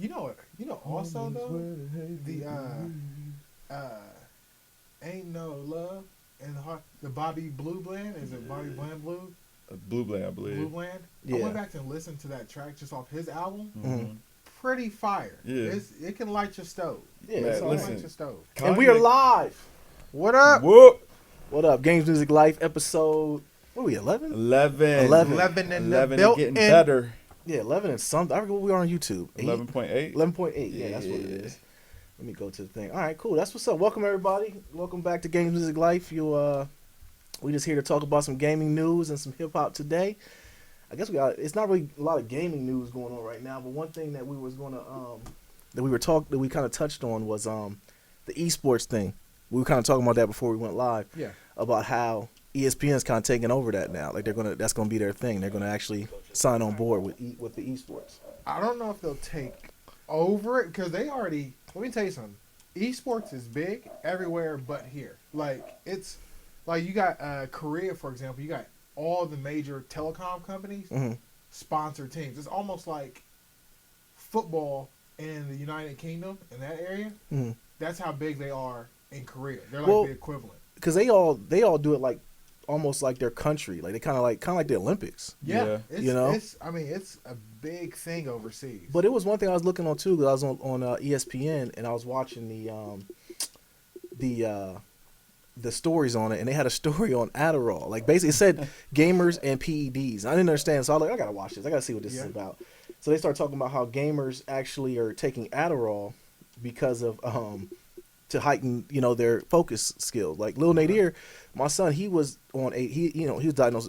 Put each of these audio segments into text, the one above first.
Also though, the Ain't No Love and the Bobby Blue Bland, is it Bobby Bland Blue? Blue Bland, I believe. Blue Bland. Yeah. I went back and listened to that track just off his album. Mm-hmm. Pretty fire. Yeah. It can light your stove. Yeah, It's all listen. light your stove. Kanye. And we are live. What up? Whoop. What up? Games Music Life episode. What are we? 11? 11. 11 in the 11 and built getting in. better. Yeah, 11 and something. I forget what we are on YouTube. 11.8. 11.8. Yeah, that's what it is. Let me go to the thing. All right, cool. That's what's up. Welcome everybody. Welcome back to Games Music Life. We just here to talk about some gaming news and some hip hop today. I guess it's not really a lot of gaming news going on right now, but one thing that we kind of touched on was the esports thing. We were kind of talking about that before we went live. Yeah. About how ESPN's kind of taking over that now. Like that's gonna be their thing. They're gonna actually sign on board with the esports. I don't know if they'll take over it because they already. Let me tell you something. Esports is big everywhere but here. Like it's like you got Korea, for example. You got all the major telecom companies sponsor teams. It's almost like football in the United Kingdom in that area. Mm-hmm. That's how big they are in Korea. They're Well, the equivalent. Because they all do it like almost like their country. Like they kind of like the Olympics. Yeah. Yeah. It's a big thing overseas. But it was one thing I was looking on too. Because I was on ESPN and I was watching the stories on it, and they had a story on Adderall. Like basically it said gamers and PEDs. I didn't understand, so I was like, I gotta watch this. I gotta see what this is about. So they started talking about how gamers actually are taking Adderall because of to heighten their focus skills. Like Lil Nadir, my son, he was diagnosed with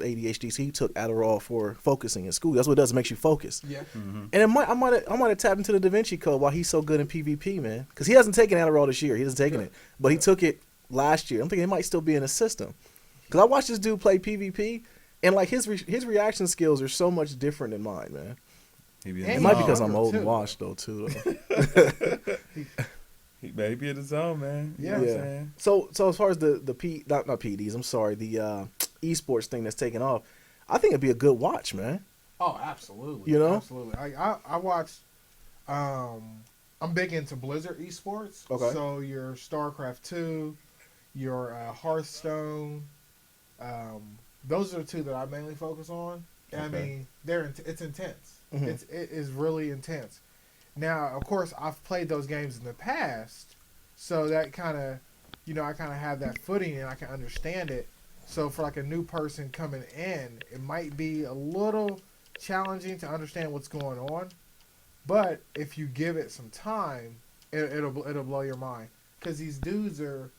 ADHD, so he took Adderall for focusing in school. That's what it does. It makes you focus. Yeah. Mm-hmm. And I might have tapped into the Da Vinci Code while he's so good in PvP, man. Because he hasn't taken Adderall this year. He hasn't taken it, but he took it last year. I'm thinking it might still be in the system. Because I watched this dude play PvP, and like his reaction skills are so much different than mine, man. It might be because I'm old and washed though too. He may be in the zone, man. You Yeah. know what I'm saying? So as far as the not PEDs, I'm sorry, the esports thing that's taken off, I think it'd be a good watch, man. Oh, absolutely. Absolutely. I watched. I'm big into Blizzard esports. Okay. So your StarCraft 2, your Hearthstone, those are the two that I mainly focus on. And Okay. I mean, it's intense. Mm-hmm. It is really intense. Now, of course, I've played those games in the past, so that kind of, I kind of have that footing and I can understand it. So for like a new person coming in, it might be a little challenging to understand what's going on. But if you give it some time, it'll blow your mind. Because these dudes are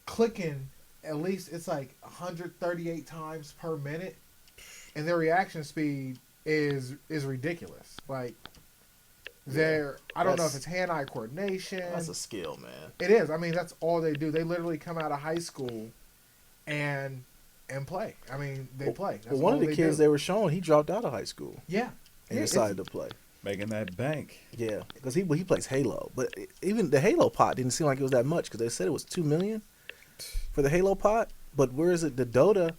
clicking, at least it's like 138 times per minute. And their reaction speed is ridiculous. Like, I don't know if it's hand-eye coordination. That's a skill, man. It is. I mean, that's all they do. They literally come out of high school and play. I mean, they play. That's Well, one all of the kids do. they were showing, he dropped out of high school. Yeah. And decided to play. Making that bank. Yeah, because he plays Halo. But even the Halo pot didn't seem like it was that much because they said it was $2 million for the Halo pot. But where is it? The Dota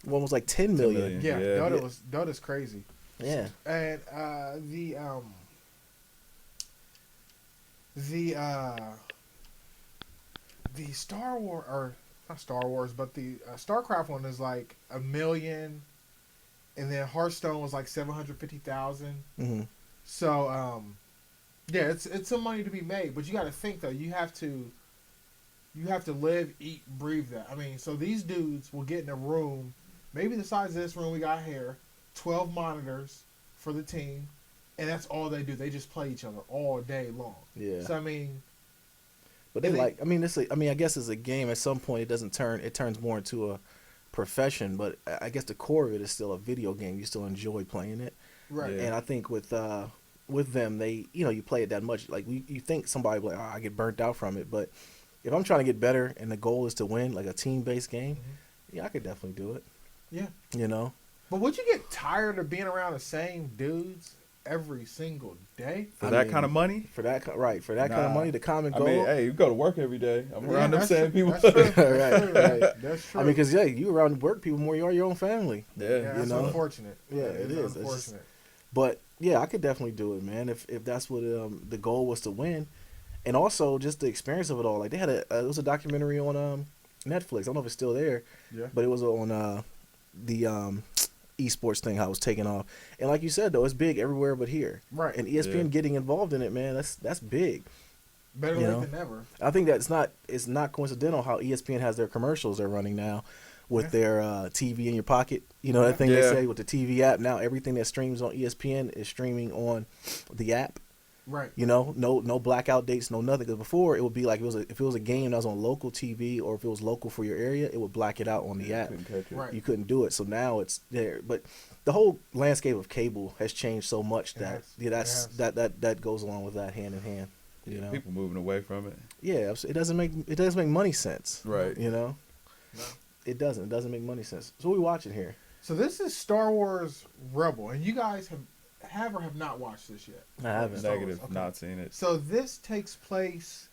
one was like $10 million. Yeah, Yeah. Dota's crazy. Yeah. And the Star Wars, or not Star Wars, but the StarCraft one is like $1 million, and then Hearthstone was like 750,000. Mm-hmm. So yeah, it's some money to be made, but you got to think though, you have to live, eat, breathe that. I mean, so these dudes will get in a room, maybe the size of this room we got here, 12 monitors for the team, and that's all they do. They just play each other all day long. Yeah. So I mean, But I guess it's a game. At some point, it turns more into a profession. But I guess the core of it is still a video game. You still enjoy playing it, right? Yeah. And I think with them, they you play it that much. Like you think somebody will be like, I get burnt out from it. But if I'm trying to get better and the goal is to win, like a team based game, yeah, I could definitely do it. Yeah. But would you get tired of being around the same dudes every single day? For that kind of money? For that kind of money, the common goal. I mean, hey, you go to work every day. I'm around them that's same true. people. That's true. Right. That's true. I mean, because you around work people more, you are your own family. yeah, Yeah. that's know? unfortunate. Yeah, it is. It's unfortunate. But Yeah, I could definitely do it, man. If that's what the goal was to win, and also just the experience of it all. Like they had it was a documentary on Netflix. I don't know if it's still there, Yeah. but it was on the esports thing how it was taking off. And like you said though, it's big everywhere but here. Right. And ESPN Yeah. getting involved in it, man, that's big. Better You late know? than never. I think it's not coincidental how ESPN has their commercials they're running now with Yeah. their TV in your pocket. You know that thing they Yeah. say with the TV app. Now everything that streams on ESPN is streaming on the app. Right. You know, no blackout dates, no nothing. Because before it would be like if it was a game that was on local TV or if it was local for your area, it would black it out on the app. Couldn't catch it. Right. You couldn't do it. So now it's there. But the whole landscape of cable has changed so much It that has. yeah, It has. that goes along with that hand in hand. You know, People moving away from it. yeah, it doesn't make money sense. Right. You know, No. it doesn't make money sense. So what we watching here? So this is Star Wars Rebel, and you guys have or have not watched this yet. I haven't. Star Wars, Negative. okay. Not seen it. So this takes place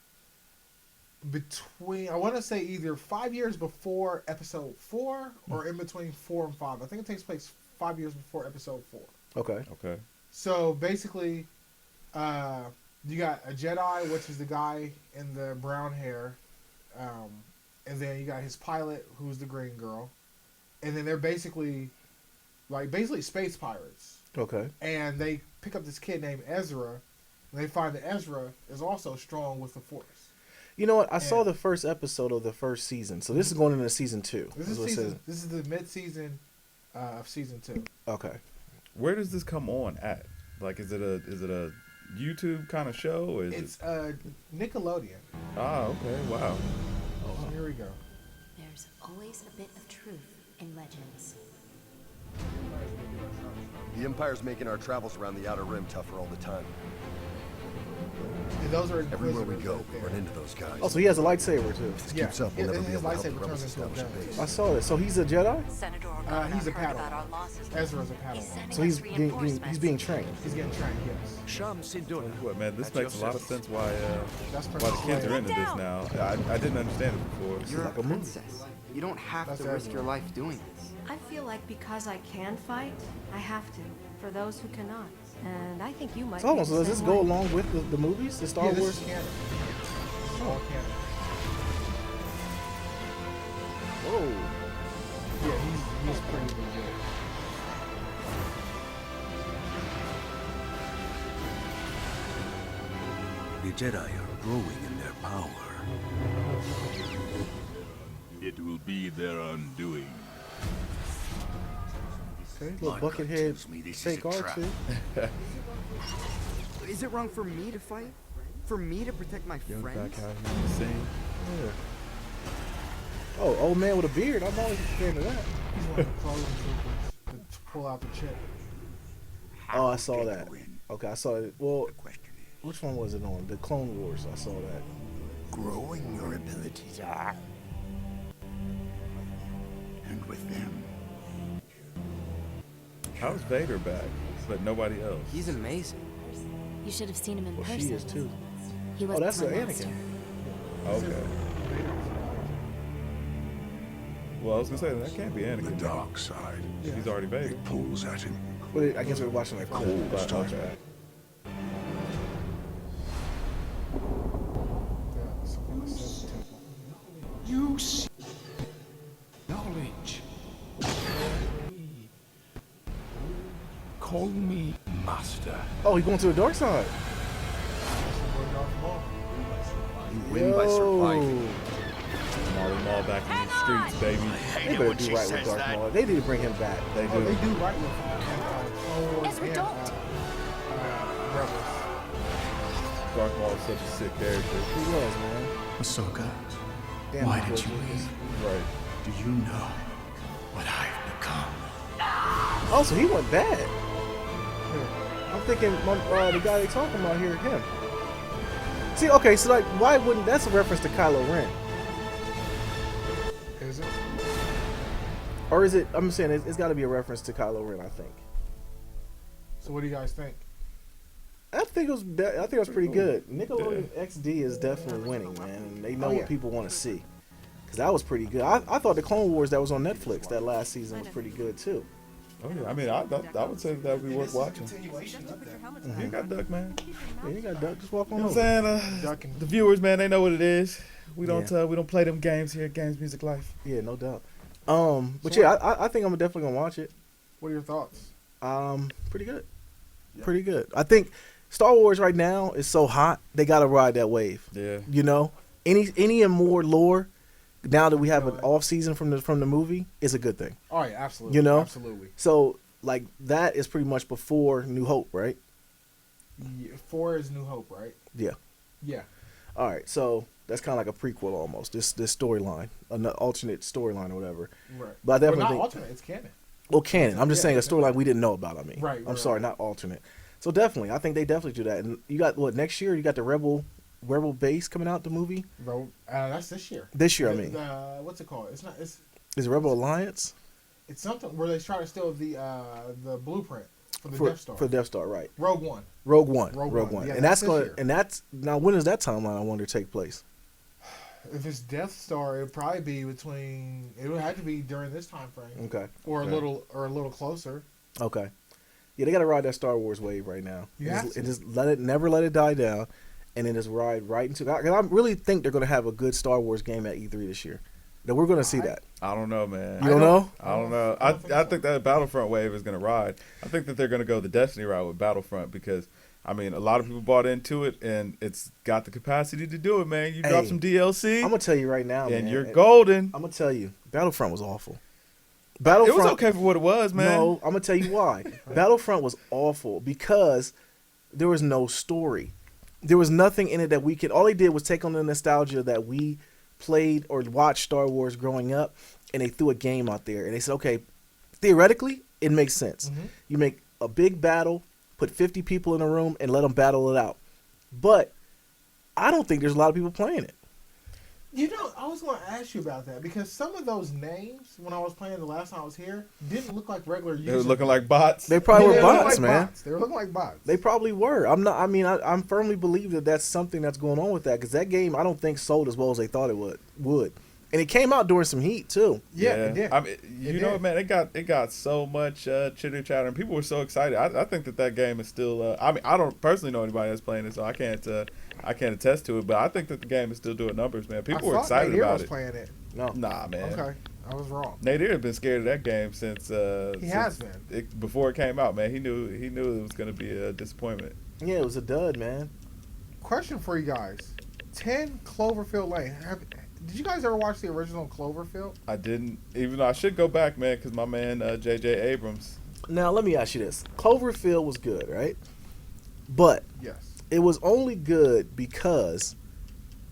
between, I want to say either 5 years before episode 4 or in between 4 and 5. I think it takes place 5 years before episode 4. Okay. Okay. So basically, you got a Jedi, which is the guy in the brown hair, and then you got his pilot, who's the green girl, and then they're basically space pirates. Okay. And they pick up this kid named Ezra, and they find that Ezra is also strong with the Force. You know what? I saw And- the first episode of the first season, so this is going into season 2. This is is what it season. says. This is the mid-season of season 2. Okay. Where does this come on at? Like, is it a YouTube kind of show? Or is It's it? Nickelodeon. Ah, okay. Wow. Oh, here we go. There's always a bit of truth in legends. The Empire's making our travels around the Outer Rim tougher all the time. And those are Everywhere we Inquisitors go, right we there. run into those guys. Oh, so he has a lightsaber too. If this Yeah. keeps up, we'll never His be able to help the lightsaber rebels turns into a establish a gun. base. I saw that. So he's a Jedi. Senator He's a heard about our Padawan. losses. Ezra's a Padawan. So he's being trained. He's getting trained, yes. Sham Sinduna. What, man? This At makes a your lot of service. sense why That's the Princess kids are Leia. into this now. I didn't understand it before. You're like a a movie. princess. You don't have That's to risk Ezra. your life doing this. I feel like because I can fight, I have to. For those who cannot. And I think you might So hold be on. the So does this same go way. along with the movies, the Star Yeah, this Wars? is canon. It's all canon. Whoa. Yeah, he's pretty legit. The Jedi are growing in their power. It will be their undoing. Okay. Little My bucket gut head tells me this is fake a art trap. too. Is it wrong for me to fight? For me to protect my Young friends? back out here in the scene. Yeah. Oh, old man with a beard. I'm always a fan of that. He's one of the clone troopers to pull out the chip. Oh, I saw Get that. you in. Okay, I saw it. Well, The question is, which one was it on? The Clone Wars. I saw that. growing your abilities. And with them, How's Vader back, but nobody else? He's amazing. You should have seen him in Well, person. she is too. He was Oh, that's the Anakin. master. Okay. Well, I was gonna say that can't be the Anakin. dark side He's already Vader. pulls at him. But I guess we're watching like cold. But, okay. Yeah, some kind of Sith temple. You see knowledge. Call me master. Oh, he's going to the dark side. Boy Darth Maul. You win by surviving. Marley Maul back in the streets, baby. They better do right with Darth Maul. They need to bring him back. They Oh, they do. do right with Clone Wars Ezra, and don't. Rebels. Darth Maul is such a sick character. He was, man. Ahsoka, Damn, why he did was you with leave? us. Right. Do you know what I've become? Oh, so he went bad. I'm thinking the guy they talking about here, him. See, okay, so like, why wouldn't that's a reference to Kylo Ren, Is it? or is it? I'm saying it's got to be a reference to Kylo Ren. I think. So what do you guys think? I think it was pretty good. Nickelodeon XD is definitely winning, man. And they know Oh, yeah. what people want to see. Cause that was pretty good. I thought the Clone Wars that was on Netflix that last season was pretty good too. Oh yeah, I mean, I would say that would be worth watching. Continuation of that. You got duck, man. Yeah, you got duck. Just walk on You know what I'm over. saying? Ducking. The viewers, man, they know what it is. We don't Yeah. we don't play them games here at Games Music Life. Yeah, no doubt. But So- yeah, I think I'm definitely gonna watch it. What are your thoughts? Pretty good. Yeah. Pretty good. I think Star Wars right now is so hot. They gotta ride that wave. Yeah. You know, any and more lore. Now that we have an Right. off season from the movie, is a good thing. Oh yeah, absolutely. You know? Absolutely. So like that is pretty much before New Hope, right? Yeah, 4 is New Hope, right? Yeah. Yeah. All right. So that's kind of like a prequel almost. This storyline, an alternate storyline or whatever. Right. But I definitely not think alternate. It's canon. well, canon. I'm just Yeah, saying a yeah. storyline we didn't know about. I mean, Right, I'm right, sorry, right. not alternate. So definitely, I think they definitely do that. And you got what next year? You got the Rebel Base coming out, the movie Bro, that's this year. this year. I mean, What's it called? It's not. It's is it Rebel Alliance something where they try to steal the blueprint for the for Death Star. for Death Star, right? Rogue One. Rogue One. Rogue One. Yeah, and that's that's this going year. and that's now. When does that timeline? I wonder take place. If it's Death Star, it'd probably be between. It would have to be during this time frame, Okay. or Okay. a little closer. Okay. Yeah, they got to ride that Star Wars wave right now. You and have just, to. and just never let it die down, and then just ride right into. Because I really think they're going to have a good Star Wars game at E3 this year. That we're going to see that. I don't know, man. You don't know? I don't know. I I don't think I so. think that Battlefront wave is going to ride. I think that they're going to go the Destiny route with Battlefront because, I mean, a lot of people bought into it and it's got the capacity to do it, man. You drop Hey, some DLC I'm gonna tell you right now, and man. you're golden. I'm gonna tell you, Battlefront was awful. It Battlefront was okay for what it was, man. No, I'm gonna tell you why. Battlefront was awful because there was no story. There was nothing in it that we could. All they did was take on the nostalgia that we played or watched Star Wars growing up, and they threw a game out there and they said, okay, theoretically, it makes sense. Mhm. You make a big battle, put 50 people in a room, and let them battle it out. But I don't think there's a lot of people playing it. You know, I was going to ask you about that because some of those names, when I was playing the last time I was here, didn't look like regular users. They were looking like bots. They probably Yeah, were they looked bots, like man. bots. They were looking like bots. They probably were. I'm not. I mean, I'm firmly believe that that's something that's going on with that because that game I don't think sold as well as they thought it would. And it came out during some heat too. Yeah, it did. I mean, you It know, did. man, it got so much chitter chatter, and people were so excited. I think that game is still. I mean, I don't personally know anybody that's playing it, so I can't attest to it. But I think that the game is still doing numbers, man. People I were thought excited Nate about was it. playing it. No. Nah, man. Okay, I was wrong. Nate had been scared of that game since He has been. before it came out, man. He knew it was going to be a disappointment. Yeah, it was a dud, man. Question for you guys: 10 Cloverfield Lane. Did you guys ever watch the original Cloverfield? I didn't, even though I should go back, man, because my man J.J. Abrams. Now let me ask you this: Cloverfield was good, right? But Yes. it was only good because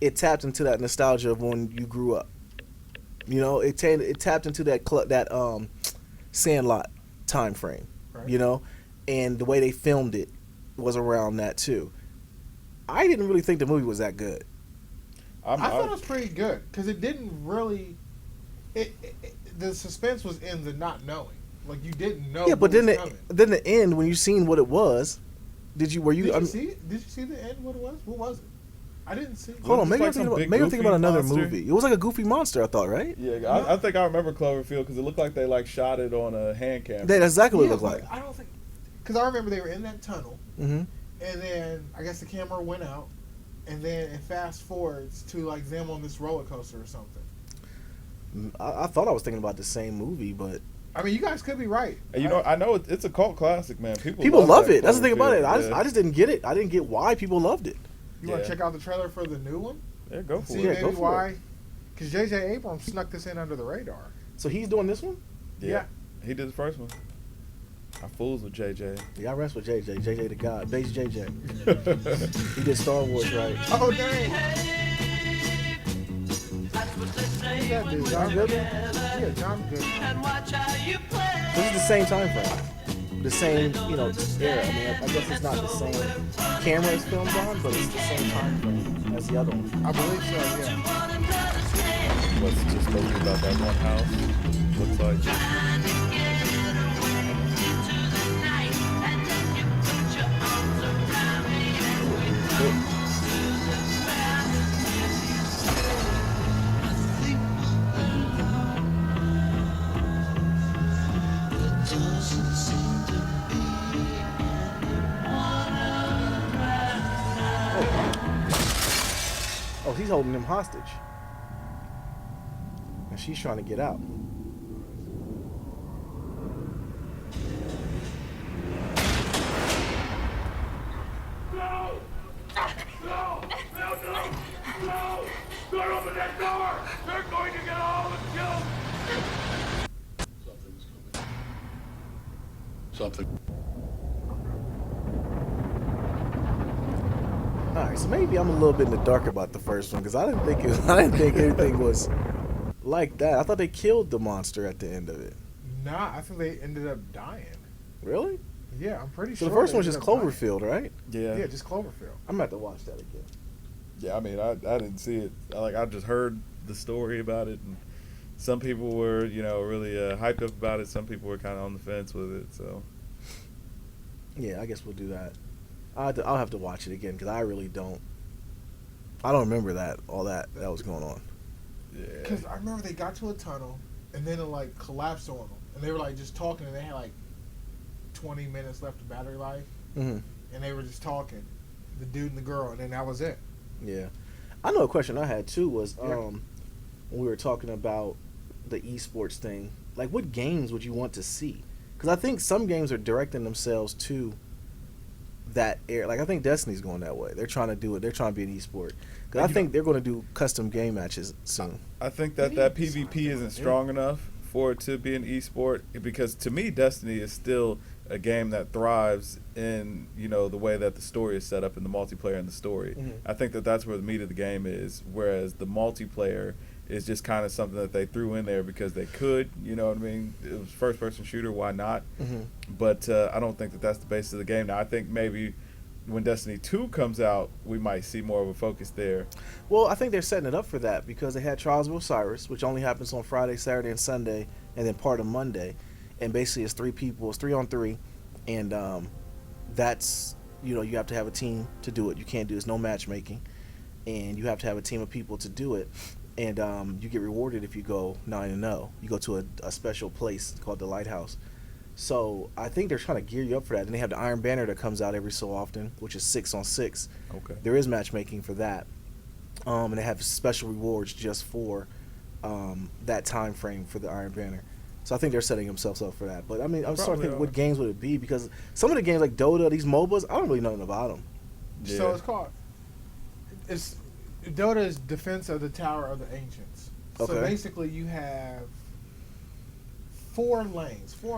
it tapped into that nostalgia of when you grew up. You know, it tapped into that Sandlot time frame. Right. You know, and the way they filmed it was around that too. I didn't really think the movie was that good. I thought it was pretty good because it didn't really. The suspense was in the not knowing. Like you didn't know. Yeah, but what then was coming. the end when you seen what it was, did you Did I you mean, see it? Did you see the end? What it was? What was it? I didn't see. hold on, Wasn't maybe it I'm like thinking some about big maybe I'm thinking about goofy another monster? movie. It was like a goofy monster, I thought, right? Yeah, I think I remember Cloverfield because it looked like they shot it on a hand camera. That's exactly what Yeah, it looked like. but I don't think because I remember they were in that tunnel, Mm-hmm. and then I guess the camera went out, and then it fast forwards to like them on this roller coaster or something. I thought I was thinking about the same movie, but I mean, you guys could be right. And you know, I know it's a cult classic, man. people love that it. That's the thing about it. Cloverfield, I just didn't get it. I didn't get why people loved it. You want Yeah. to check out the trailer for the new one? Yeah, go for See it. Yeah, maybe go for why? Because J.J. Abrams snuck this in under the radar. So he's doing this one? Yeah. He did the first one. I fools with JJ. Yeah, I rest with JJ. JJ the God. Base JJ. He did Star Wars, right? Oh dang! Who's that dude? John Goodman? Yeah, John Goodman. This is the same time frame. The same, era. I mean, I guess it's not the same camera it's filmed on, but it's the same time frame as the other one. I believe so. Yeah. What's just spoken about that one house? Looks like. Oh, he's holding him hostage. And she's trying to get out. No! No! No! No! No! Don't open that door! They're going to get all the children! Something's coming. Something. All right, so maybe I'm a little bit in the dark about the first one because I didn't think anything was like that. I thought they killed the monster at the end of it. Nah, I think they ended up dying. Really? Yeah, I'm pretty So sure. the first they one's just ended up dying. Cloverfield, right? Yeah, just Cloverfield. I'm gonna have to watch that again. Yeah, I mean, I didn't see it. I just heard the story about it, and some people were, really hyped up about it. Some people were kind of on the fence with it. So Yeah, I guess we'll do that. I'll have to watch it again because I really don't. I don't remember all that was going on. yeah, Because I remember they got to a tunnel, and then it like collapsed on them, and they were like just talking, and they had like 20 minutes left of battery life, Mm-hmm. and they were just talking, the dude and the girl, and then that was it. Yeah, I know a question I had too was Yeah. when we were talking about the esports thing. Like, what games would you want to see? Because I think some games are directing themselves to that area. Like, I think Destiny's going that way. They're trying to do it. They're trying to be an esport. Because I think they're going to do custom game matches soon. I think that PvP isn't strong enough for it to be an esport because to me, Destiny is still a game that thrives in the way that the story is set up in the multiplayer and the story. Mhm. I think that that's where the meat of the game is, whereas the multiplayer is just kind of something that they threw in there because they could. You know what I mean? It was first person shooter, why not? Mm-hmm. But I don't think that that's the basis of the game. Now I think maybe when Destiny 2 comes out, we might see more of a focus there. Well, I think they're setting it up for that because they had Trials of Osiris, which only happens on Friday, Saturday, and Sunday, and then part of Monday. And basically, it's 3 people, it's 3-on-3, and that's you have to have a team to do it. You can't do it's no matchmaking, and you have to have a team of people to do it. And you get rewarded if you go 9-0. You go to a special place called the Lighthouse. So I think they're trying to gear you up for that. And they have the Iron Banner that comes out every so often, which is 6-on-6. Okay. There is matchmaking for that, and they have special rewards just for that time frame for the Iron Banner. So I think they're setting themselves up for that. But I mean, I'm starting to think, what games would it be? Because some of the games like Dota, these MOBAs, I don't really know nothing about them. Yeah. So it's Dota is Defense of the Tower of the Ancients. So Okay. basically, you have 4 or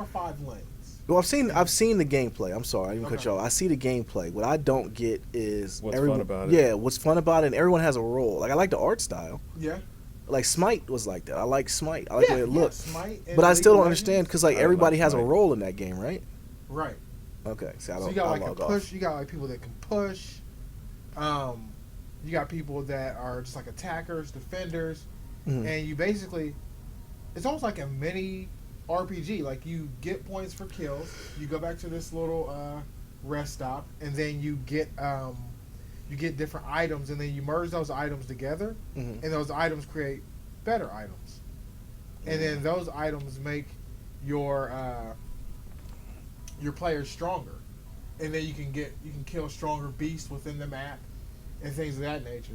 5 lanes. Well, I've seen the gameplay. I'm sorry, I didn't cut Okay. you off. I see the gameplay. What I don't get is What's fun about it? Yeah, what's fun about it? And everyone has a role. Like, I like the art style. Yeah. Like Smite was like that. I like Smite. I like the way it looks. Smite and But I League still of don't Legends. understand because like I everybody like has a Smite. role in that game, right? Right. Okay. See, I don't. So you got I like a log push. off. You got like people that can push. You got people that are just like attackers, defenders, Mhm. and you basically, it's almost like a mini RPG. Like you get points for kills. You go back to this little rest stop, and then you get different items, and then you merge those items together, Mhm. and those items create better items, and then those items make your players stronger, and then you can kill stronger beasts within the map and things of that nature.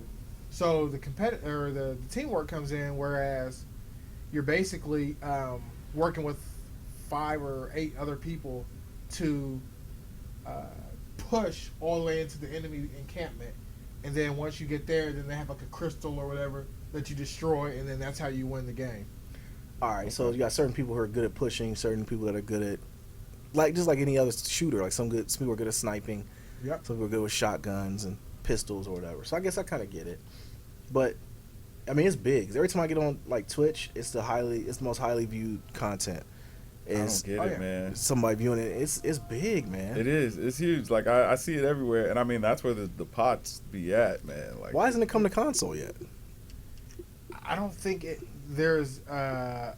So the teamwork comes in, whereas you're basically working with 5 or 8 other people to push all the way into the enemy encampment, and then once you get there, then they have like a crystal or whatever that you destroy, and then that's how you win the game. All right. So you got certain people who are good at pushing, certain people that are good at just like any other shooter. Like some people are good at sniping. Yep. Some people are good with shotguns and pistols or whatever. So I guess I kind of get it. But I mean, it's big. 'Cause every time I get on like Twitch, it's the most highly viewed content. I don't get it, man. Somebody viewing it. It's big, man. It is. It's huge. Like I see it everywhere, and I mean that's where the pots be at, man. Like Why hasn't it come to console yet? I don't think there's a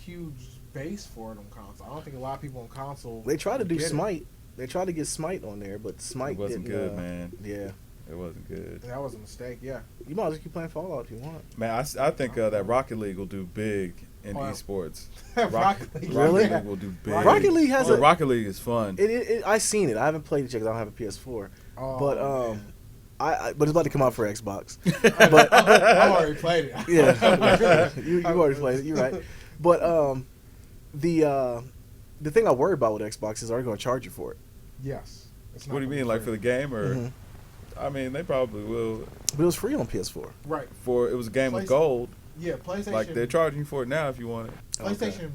huge base for it on console. I don't think a lot of people on console. They tried to do get it. Smite. They tried to get Smite on there, but Smite It wasn't didn't, good, man. Yeah. It wasn't good. That was a mistake. Yeah. You might as well keep playing Fallout if you want. Man, I think that Rocket League will do big in Oh, esports. Rocket League. Really? Rocket League will do big. Rocket League has Rocket League is fun. I seen it. I haven't played it yet because I don't have a PS4. Oh, but man. but it's about to come out for Xbox. But I've already played it. Yeah, you already played it. You're right. But the thing I worry about with Xbox is are they going to charge you for it? Yes. It's What do you not mean, like for the game, or? Mhm. I mean, they probably will. But it was free on PS4. right? For it was a game with PlayStation- gold. Yeah, PlayStation. Like they're charging you for it now if you want it. PlayStation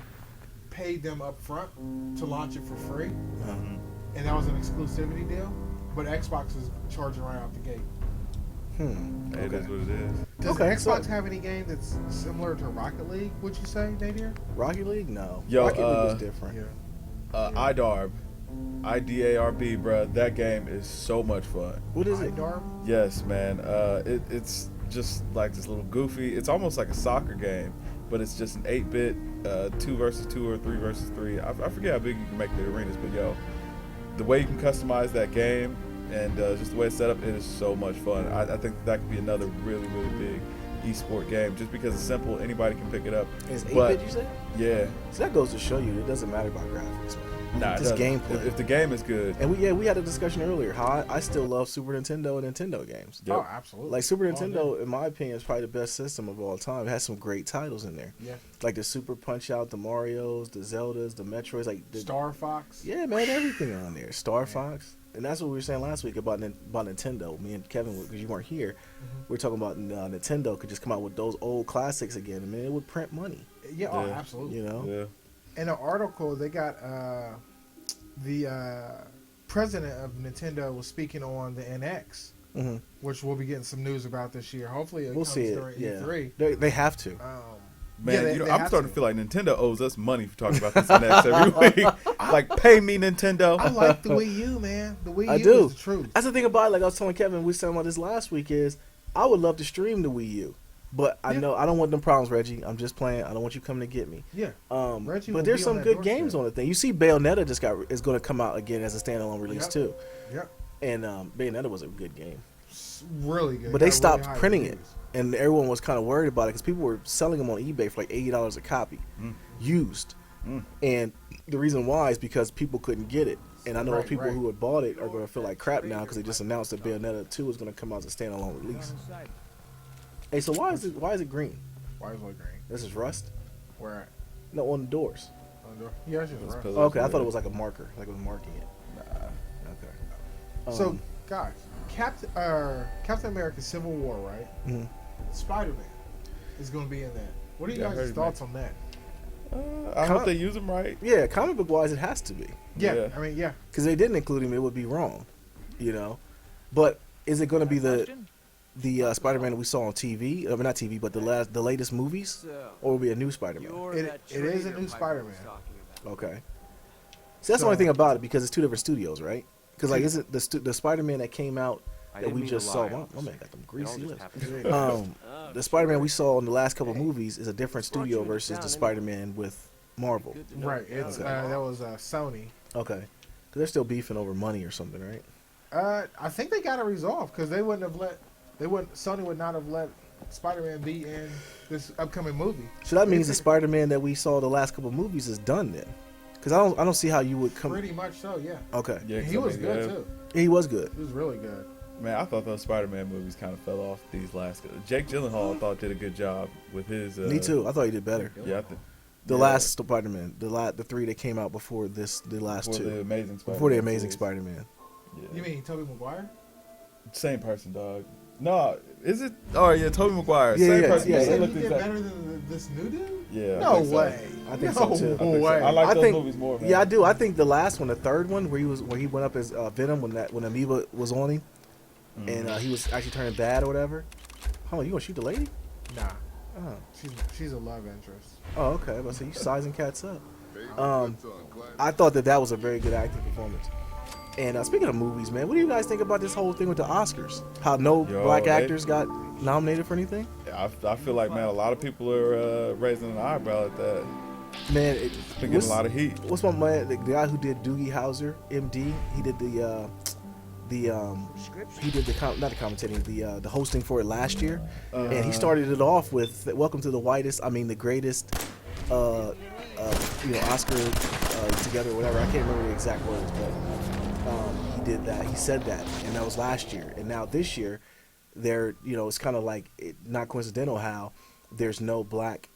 paid them up front to launch it for free, Mhm. and that was an exclusivity deal. But Xbox is charging right out the gate. It is what it is. Does Okay, Xbox so- have any game that's similar to Rocket League? Would you say, Nadir? Rocket League? No. Yo, Rocket League is different. IDARB, IDARB, bruh. That game is so much fun. What is it? Darb? Yes, man. It's just like this little goofy. It's almost like a soccer game, but it's just an 8-bit 2 versus 2 or 3 versus 3. I forget how big you can make the arenas, but yo, the way you can customize that game and just the way it's set up, it is so much fun. I think that could be another really, really big esport game just because it's simple. Anybody can pick it up. It's But 8-bit, you said? yeah, So that goes to show you it doesn't matter about graphics, man. nah, it Just doesn't. gameplay. If the game is good, And we had a discussion earlier how I still love Super Nintendo and Nintendo games. Yep. Oh, absolutely. Like Super All Nintendo, day. in my opinion, is probably the best system of all time. It has some great titles in there, Yeah. like the Super Punch Out, the Mario's, the Zeldas, the Metroids, like the, Star Fox. yeah, man, everything on there. Star Fox, and that's what we were saying last week about Nintendo. Me and Kevin, because you weren't here, we were talking about Nintendo could just come out with those old classics again. I mean, it would print money, Yeah. Oh, Yeah. absolutely. you know. yeah. In an article, they got the president of Nintendo was speaking on the NX, hmm which we'll be getting some news about this year. Hopefully, it We'll comes see it. during Yeah, E3. they have to. Man, yeah, you know, they I'm have starting to to. feel like Nintendo owes us money for talking about this NX every week. Like, pay me, Nintendo. I like the Wii U, man. The Wii U I do. is the truth. That's the thing about it. Like I was telling Kevin, we were talking about this last week. Is I would love to stream the Wii U, but I Yeah. know I don't want them problems, Reggie. I'm just playing. I don't want you coming to get me. Yeah. Reggie will But there's be some on that good doorstep. games on the thing. You see, Bayonetta is going to come out again as a standalone release Yep. too, Yep. and Bayonetta was a good game. It's really good. But they Got stopped really high printing it, reviews. and everyone was kind of worried about it because people were selling them on eBay for like $80 a copy, used. And the reason why is because people couldn't get it. And I know Right, people right. who had bought it are going to feel like crap now because they just announced that Bayonetta 2 is going to come out as a standalone release. Hey, so why is it green? Why is it green? This is rust? Where at? No, on the doors. On the- Yeah, it's just Those right. pillars, Okay, I yeah. thought it was like a marker, like it was marking it. Okay. So, guys, Captain America: Civil War, right? Mhm. Spider-Man is going to be in that. What are you Yeah, I guys' heard thoughts on that? I hope they use them right. Yeah, comic book wise, it has to be. Yeah, Yeah. I mean, yeah. Because they didn't include him, it would be wrong, you know. But is it going to be the Spider-Man that we saw on TV? I mean, not TV, but the latest movies, or will it be a new Spider-Man? It is a new Spider-Man. Okay. See, that's the only thing about it because it's two different studios, right? Because like, isn't the Spider-Man that came out that we just saw? My man got them greasy lips. The Spider-Man we saw in the last couple movies is a different studio versus the Spider-Man with Marvel. Right. It's that was Sony. Okay. Because they're still beefing over money or something, right? I think they got it resolved because Sony would not have let Spider-Man be in this upcoming movie. So that means the Spider-Man that we saw the last couple movies is done then. Because I don't see how you would come. Pretty much so, yeah. Okay. Yeah, 'cause He I was mean, good yeah. too. He was good. He was really good. Man, I thought those Spider-Man movies kind of fell off these last. Jake Gyllenhaal, I thought, did a good job with his. Me too. I thought he did better. Yeah, The last Spider-Man, the three that came out before the last before two, the Amazing Spider-Man. before the Amazing series. Spider-Man. Yeah. You mean Tobey Maguire? Same person, dog. No, is it? Oh yeah, Tobey Maguire. Yeah, Same yeah, person. yeah. They You said looked he did exact- better than this new dude? Yeah. I No think so. way. I think no so too. I think so. way. I like those think, movies more, man. Yeah, I do. I think the last one, the third one, where he went up as Venom when Amoeba was on him, and he was actually turning bad or whatever. Hold on, you gonna shoot the lady? Nah, Oh, she's a love interest. oh, okay. But so you sizing cats up. I thought that was a very good acting performance. And speaking of movies, man, what do you guys think about this whole thing with the Oscars? How no black actors got nominated for anything? I feel like, man, a lot of people are raising an eyebrow at that. Man, It's been getting a lot of heat. What's my man? The guy who did Doogie Howser, MD. He did he did not the commentating, the hosting for it last year, and he started it off with "Welcome to the greatest, Oscar together, or whatever." I can't remember the exact words, but he did that. He said that, and that was last year. And now this year, it's kind of like not coincidental how there's no black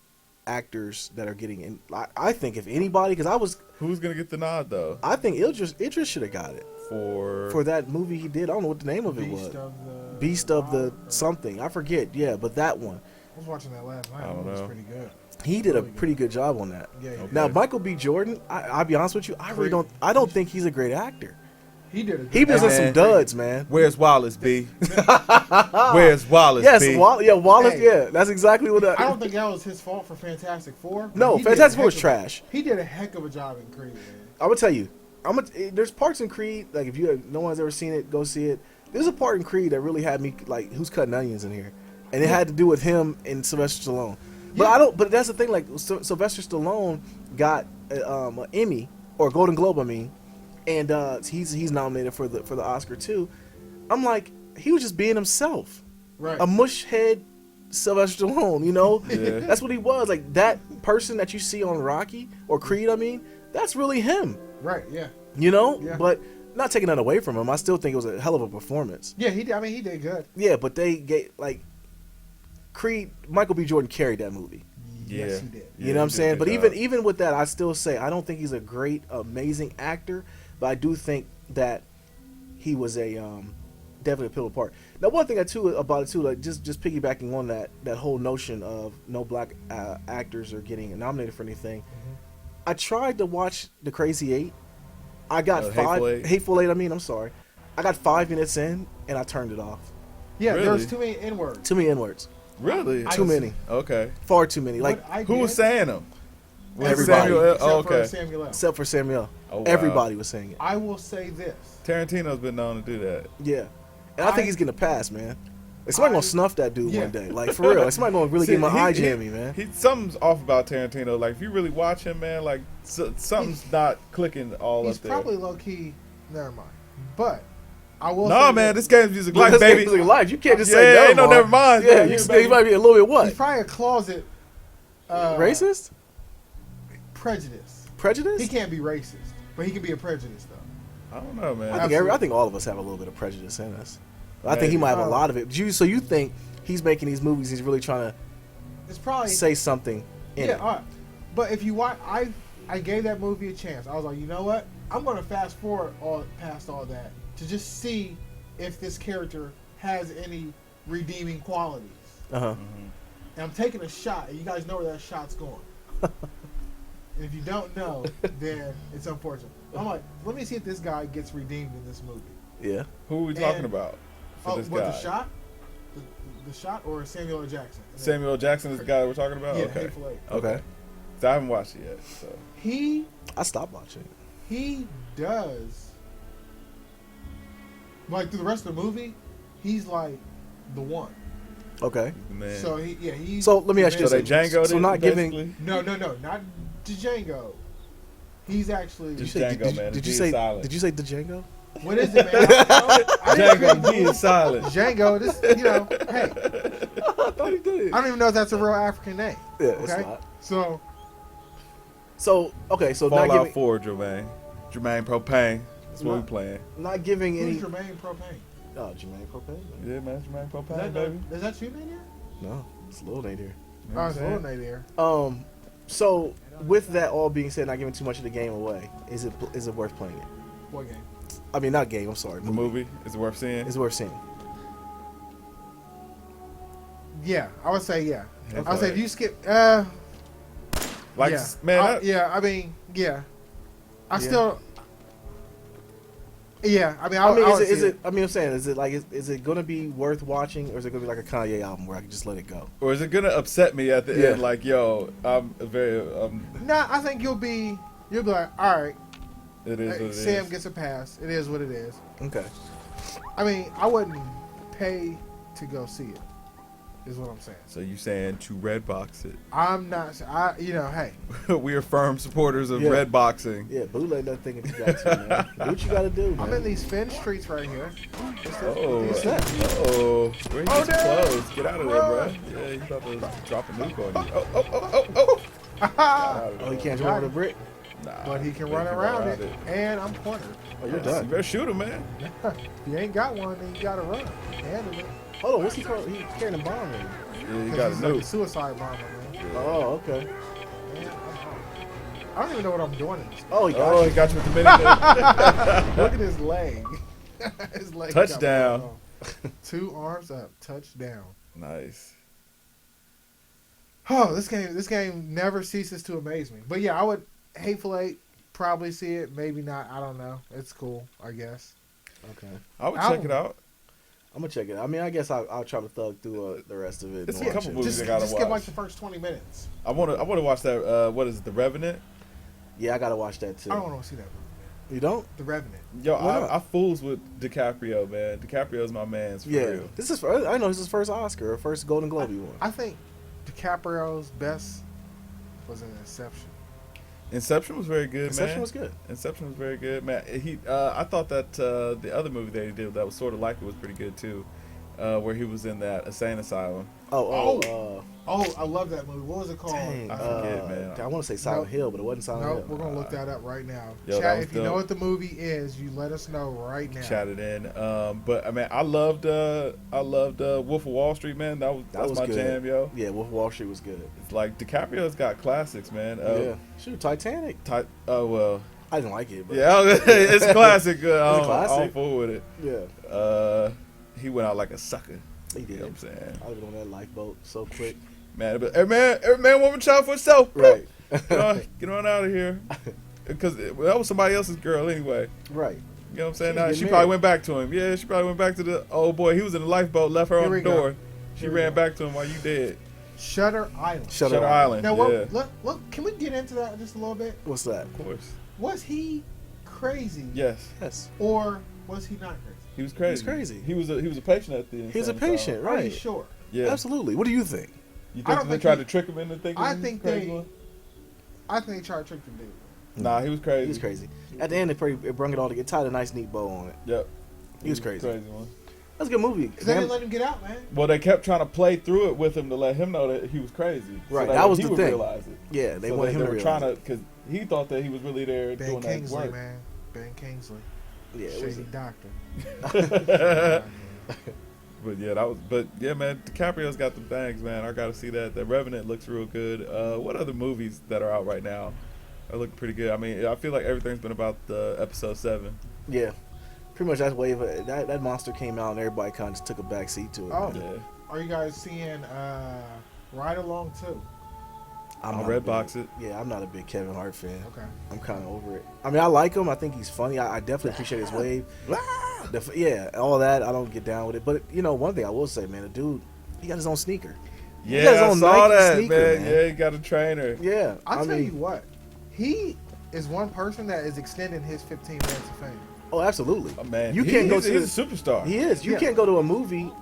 actors that are getting in. I think if anybody, because who's gonna get the nod though? I think Idris should have got it for that movie he did. I don't know what the name of it was. Beast of the something. I forget. Yeah, but that one. I was watching that last night. I don't know. It was pretty good. He did a pretty good job on that. Yeah. Okay. Now Michael B. Jordan, I'll be honest with you, I don't think he's a great actor. He did. He was in some duds, man. Where's Wallace, B? Where's Wallace, yes, B? Wallace. Hey. Yeah, that's exactly what. I don't think that was his fault for Fantastic Four. No, Fantastic Four was trash. He did a heck of a job in Creed, man. I'm gonna tell you, there's parts in Creed, like if no one's ever seen it, go see it. There's a part in Creed that really had me like, who's cutting onions in here, and it had to do with him and Sylvester Stallone. But But that's the thing. Like Sylvester Stallone got an Emmy or Golden Globe, I mean, and he's nominated for the Oscar too. I'm like, he was just being himself, Right. a mush head Sylvester Stallone. You know, Yeah. that's what he was. Like that person that you see on Rocky or Creed, I mean, that's really him. Right. Yeah. You know, Yeah. but not taking that away from him. I still think it was a hell of a performance. Yeah. He did. I mean, he did good. Yeah, but they gave Creed. Michael B. Jordan carried that movie. Yeah. Yes, he did. You know what I'm he did saying? a But good job. even with that, I still say I don't think he's a great, amazing actor. But I do think that he was a definitely a pivotal part. Now, one thing about it too, like just piggybacking on that whole notion of no black actors are getting nominated for anything. Mm-hmm. I tried to watch The Crazy Eight. I got Hateful Eight? I mean, I'm sorry. I got 5 minutes in and I turned it off. Yeah. Really? There was too many N-words. Too many N-words. Really? Too many. Okay. Far too many. Like Who was saying them? Was Everybody. Samuel L? Except Oh, for okay. Samuel L. except for Samuel. Oh, wow. Everybody was saying it. I will say this. Tarantino's been known to do that. Yeah. And I think he's getting a pass, man. Like somebody gonna snuff that dude Yeah. one day. Like for real. Like somebody gonna really See, get my eye he- jammy, man. Something's off about Tarantino. Like, if you really watch him, man, like, something's not clicking all He's up there. probably low key. Never mind. But I will. No, say man, this. this game's music Like, life, baby. Music Life. You can't just Yeah, say ain't no never mind. Yeah, Yeah, you baby. might be a little bit He's what? probably a closet Racist? prejudice. Prejudice? He can't be racist, but he can be a prejudice though. I don't know, man. I think all of us have a little bit of prejudice in us. I think he might have a lot of it. So you think he's making these movies, he's really trying It's to probably say something in yeah. it. All right. But if you watch, I gave that movie a chance. I was like, you know what? I'm gonna fast forward past all that to just see if this character has any redeeming qualities. Uh-huh. And I'm taking a shot, and you guys know where that shot's going. And if you don't know, then it's unfortunate. I'm like, let me see if this guy gets redeemed in this movie. Yeah. Who are we talking And- about for Oh, this what, guy? the shot? The shot or Samuel L. Jackson? Samuel L. Jackson is the guy that we're talking about? Yeah, Okay. Hateful Eight. Okay. So I haven't watched it yet, so. I stopped watching. He does, like, through the rest of the movie, he's like the one. Okay. Man. So he's. So let me ask you So this. they Django So not giving. basically? No, not Django. He's actually. Just Did Django, man. Did He you is say? silent. Did you say the Django? What is it, man? I didn't Django, create he is silent. Django. This, hey, I thought he did. I don't even know if that's a real African name. Yeah, it's Okay, not. so Okay, so not Fallout giving 4, Jermaine. Jermaine Propane. That's what we playing. not giving any. who's Jermaine Propane? Oh, Jermaine Propane. Yeah, man. Jermaine Is Propane, that, baby. is that you, man? No, it's Lil Nate here. You know Oh, what it's I'm a little saying? Nate there. So with that all being said, not giving too much of the game away, is it worth playing it? What game? I mean, not game. I'm sorry. The movie is it worth seeing? Is it worth seeing? Yeah, I would say yeah. Yeah, I would say if you skip, Like, yeah, man, yeah. I mean, yeah. I Yeah. still. Yeah, I mean, I mean, would is see it? I mean, I'm saying, is it like, is it gonna be worth watching, or is it gonna be like a Kanye album where I can just let it go? or is it gonna upset me at the Yeah. end? Like, yo, I'm very. Nah, I think you'll be like, all right. It is what it Sam is. gets a pass. It is what it is. Okay. I mean, I wouldn't pay to go see it. Is what I'm saying. So you saying to red box it? I'm not. Hey. We are firm supporters of Yeah. red boxing. Yeah, bootleg that thing if you got to, man. Do what you gotta do, man. I'm in these Finn streets right here. Oh, What's that? where you Oh, get damn. close? Get out of there, bro. Yeah, you about to drop a nuke on you. Oh. Get out of Oh, there. you can't jump over the brick? Nah, but he can they run around it, it. and I'm cornered. Oh, you're You done. better shoot him, man. If you ain't got one, then you gotta run. Handle it. Hold on, what's he called? He's carrying a bomb. Maybe. Yeah, you 'Cause got he's to like a nuke. suicide bomber, man. Oh, okay. Man, I don't even know what I'm doing in this game. Oh, he got Oh, you. he got you with the minigun. Look at his leg. His leg. Touchdown. got blown off. 2 arms up. Touchdown. Nice. Oh, this game never ceases to amaze me. But yeah, I would Hateful Eight probably see it. Maybe not. I don't know. It's cool, I guess. Okay. I would check it out. I'm gonna check it. I mean, I guess I'll try to thug through the rest of it. It's and a couple watch it. movies Just, I gotta just give watch. like the first 20 minutes. I want to watch that. What is it, The Revenant? Yeah, I gotta watch that too. I don't want to see that movie. You don't? The Revenant. Yo, Why not? I fools with DiCaprio, man. DiCaprio's my man's for Yeah. real. This is. I know this is his first Oscar or first Golden Globe he won. I think DiCaprio's best was in Inception. Inception was very good, Inception man. was good. Inception was very good, man. I thought that the other movie that he did that was sort of like it was pretty good too, where he was in that insane asylum. Oh, I love that movie. What was it called? Dang, I forget, man. I want to say Silent Nope. Hill, but it wasn't Silent No, Hill. we're gonna look that up right now. Yo, that Chat, was if you know dope. what the movie is, you let us know right now. Chat it in. But I mean, I loved Wolf of Wall Street, man. That was my good. jam, yo. Yeah, Wolf of Wall Street was good. It's like DiCaprio's got classics, man. Yeah. Shoot, Titanic. Oh well. I didn't like it, but Yeah, it's classic. a I'm classic. full with it. yeah, He went out like a sucker. he You did. know what I'm saying? I was on that lifeboat so quick. Man, but every man, woman, child for itself. Right. Get on out of here. Because that was somebody else's girl anyway. Right. You know what I'm saying? She Now, was she getting probably married. went back to him. Yeah, she probably went back to the old boy. He was in the lifeboat, left her Here on we the go. door. She Here we ran go. back to him while you dead. Shutter Island. Shutter Island. Now, Yeah. look, can we get into that just a little bit? What's that? Of course. Was he crazy? Yes. Yes. Or was he not crazy? He was crazy. He was crazy. He was a patient at the He was a insane patient, asylum. Are you right? sure? Yeah. Absolutely. What do you think? You I think don't they think tried he- to trick him into thinking I he was think crazy? they- I think they tried to trick the dude. Nah, he was crazy. He was crazy. At the end, it brought it all together. Tied a nice, neat bow on it. Yep. He was crazy. Crazy one. That's a good movie. Because they didn't let him get out, man. Well, they kept trying to play through it with him to let him know that he was crazy. Right, So that was he the would thing. realize it. Yeah, they So wanted him they to were realize trying it. to, because he thought that he was really there Ben doing Kingsley, that work. man. Ben Kingsley. Yeah, it was. Shady doctor. But yeah, man, DiCaprio's got them things, man. I gotta see that. The Revenant looks real good. What other movies that are out right now are looking pretty good? I mean, I feel like everything's been about the episode 7. Yeah, pretty much that wave. That monster came out and everybody kind of just took a back seat to it. Oh. man. Yeah, Are you guys seeing Ride Along 2? I'll not red a big- box it. Yeah, I'm not a big Kevin Hart fan. Okay. I'm kind of over it. I mean, I like him. I think he's funny. I definitely appreciate his wave. Yeah, all that. I don't get down with it. But you know, one thing I will say, man, the dude, he got his own sneaker. He got his Yeah, I own saw Nike that, sneaker, man. man. Yeah, he got a trainer. Yeah, I'll I tell mean, you what. He is one person that is extending his 15 minutes of fame. oh, absolutely. Oh, man, You can't go to he's a superstar. He is. You Yeah. can't go to a movie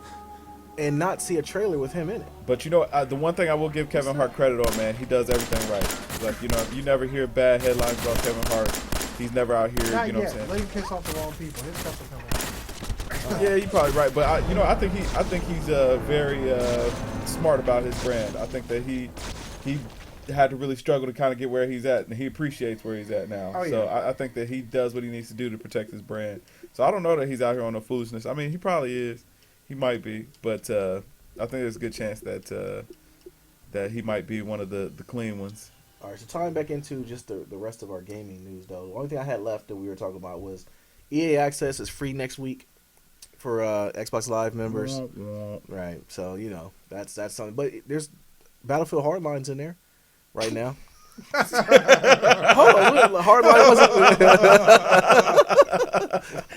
and not see a trailer with him in it. But you know, the one thing I will give Kevin Hart credit on, man, he does everything right. Like, you know, you never hear bad headlines about Kevin Hart. He's never out here, Not you know yet. what I'm Let saying? him piss off the wrong people. His stuff will come out. Yeah, you're probably right. But I think he's very smart about his brand. I think that he had to really struggle to kind of get where he's at, and he appreciates where he's at now. Oh, yeah. So I think that he does what he needs to do to protect his brand. So I don't know that he's out here on no foolishness. I mean, he probably is. He might be, but I think there's a good chance that he might be one of the clean ones. All right, so tying back into just the rest of our gaming news, though, the only thing I had left that we were talking about was EA Access is free next week for Xbox Live members. Right, so you know that's something. But there's Battlefield Hardline's in there right now. Hold on, Hardline wasn't.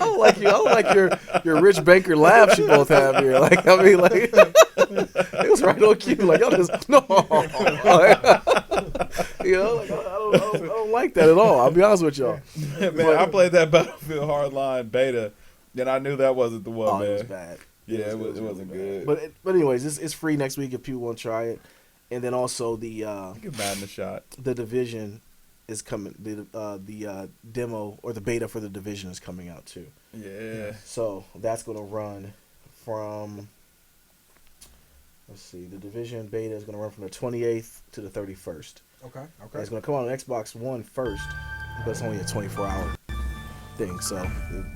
I don't like your rich banker laughs you both have here. Like I mean, like it was right on cue. Like y'all just no. You know, like, I don't like that at all. I'll be honest with y'all. Man, I played that Battlefield Hardline beta, and I knew that wasn't the one, Oh, man. it was bad. Yeah, it really wasn't bad. good. But anyways, it's free next week if people want to try it. And then also the Give Madden a shot. the Division is coming. The demo or the beta for the Division is coming out too. Yeah. So that's going to run from. Let's see. The Division beta is going to run from the 28th to the 31st. Okay. It's going to come out on Xbox One first, but it's only a 24-hour thing. So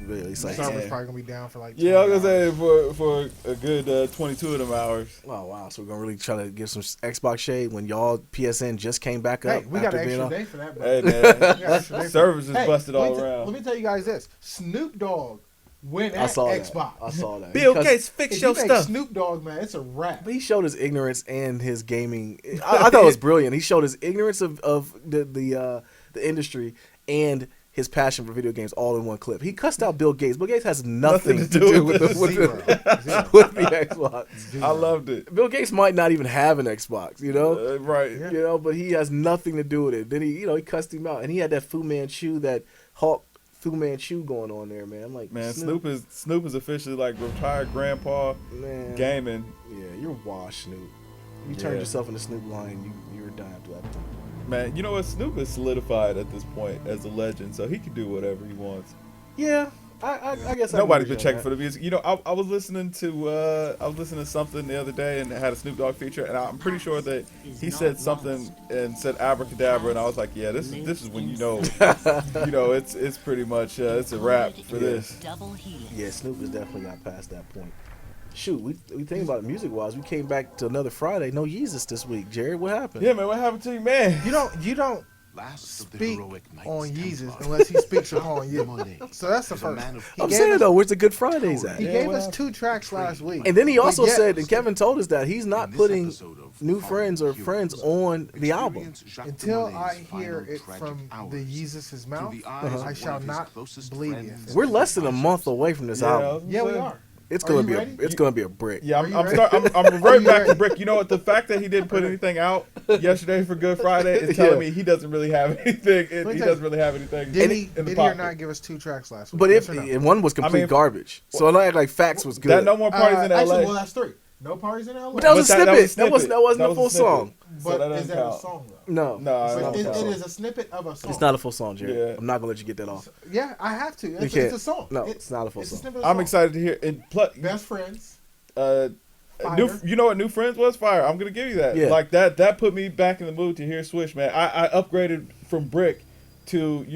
it's like, Server's probably gonna be down for like. Yeah, I was 20 gonna say for a good 22 of them hours. oh wow, so we're gonna really try to give some Xbox shade when y'all PSN just came back up. Hey, we got after an being extra off. day for that. Bro. Hey We man, got an extra day for servers is that. busted all let me around. Let me tell you guys this: Snoop Dogg went I at saw Xbox. that. I saw that. Bill Because- Gates, fix If your you make stuff. Snoop Dogg, man, it's a wrap. But he showed his ignorance and his gaming. I thought it was brilliant. He showed his ignorance of the industry and his passion for video games all in one clip. He cussed out Bill Gates. Bill Gates has nothing, to do with the Zero. with the Xbox. I loved it. Bill Gates might not even have an Xbox, you know. Right. Yeah. You know, but he has nothing to do with it. Then he cussed him out, and he had that Fu Manchu, that Hulk Fu Manchu going on there, man. I'm like, Man, Snoop is officially like retired grandpa man, gaming. Yeah, you're washed, Snoop. You turned Yeah. yourself into Snoop Lion, you were done after that point. Man, you know what? Snoop is solidified at this point as a legend, so he can do whatever he wants. Yeah, I guess Nobody's been checking checking for the music. You know, I was listening to something the other day and it had a Snoop Dogg feature, and I'm pretty sure that he said something and said abracadabra, and I was like, yeah, this is when you know it's pretty much it's a wrap for this. Yeah, Snoop has definitely got past that point. Shoot, we think about it music wise. We came back to another Friday. No Yeezus this week. Jared, what happened? Yeah, man, what happened to you, man? You don't speak on Yeezus unless he speaks upon you. So that's the first. I'm saying though, where's the Good Fridays at? He gave us 2 tracks last week. And then he also But yet- said, and Kevin told us that he's not putting new friends or friends on the album. until I hear it from the Yeezus' mouth, I shall not believe you. We're less than a month away from this album. Yeah, we are. It's Are gonna you be ready? it's gonna be a brick. Yeah, Are you I'm ready? reverting back to ready? Brick. You know what? The fact that he didn't put anything out yesterday for Good Friday is telling me he doesn't really have anything. He tell doesn't you, really have anything Did in the he or pocket. not give us 2 tracks last week? But Yes if or no? and one was complete mean, garbage, so I don't act like Facts was good. That No More Parties in LA. Actually, well, that's 3. No parties in LA. But that was a But that was snippet. a snippet. That wasn't That a full was a snippet. song. So But that is doesn't that a count. song though? No, No, it's it's not But a it full song. is a snippet of a song. It's not a full song, Jared. Yeah. I'm not gonna let you get that off. Yeah, I have to. You It's can't. a song. No, it's not a full It's song. snippet of a I'm song. excited to hear. And Best friends. new, Fire. you know what New Friends was? Fire. I'm gonna give you that. Yeah. Like that put me back in the mood to hear Swish, man. I upgraded from Brick to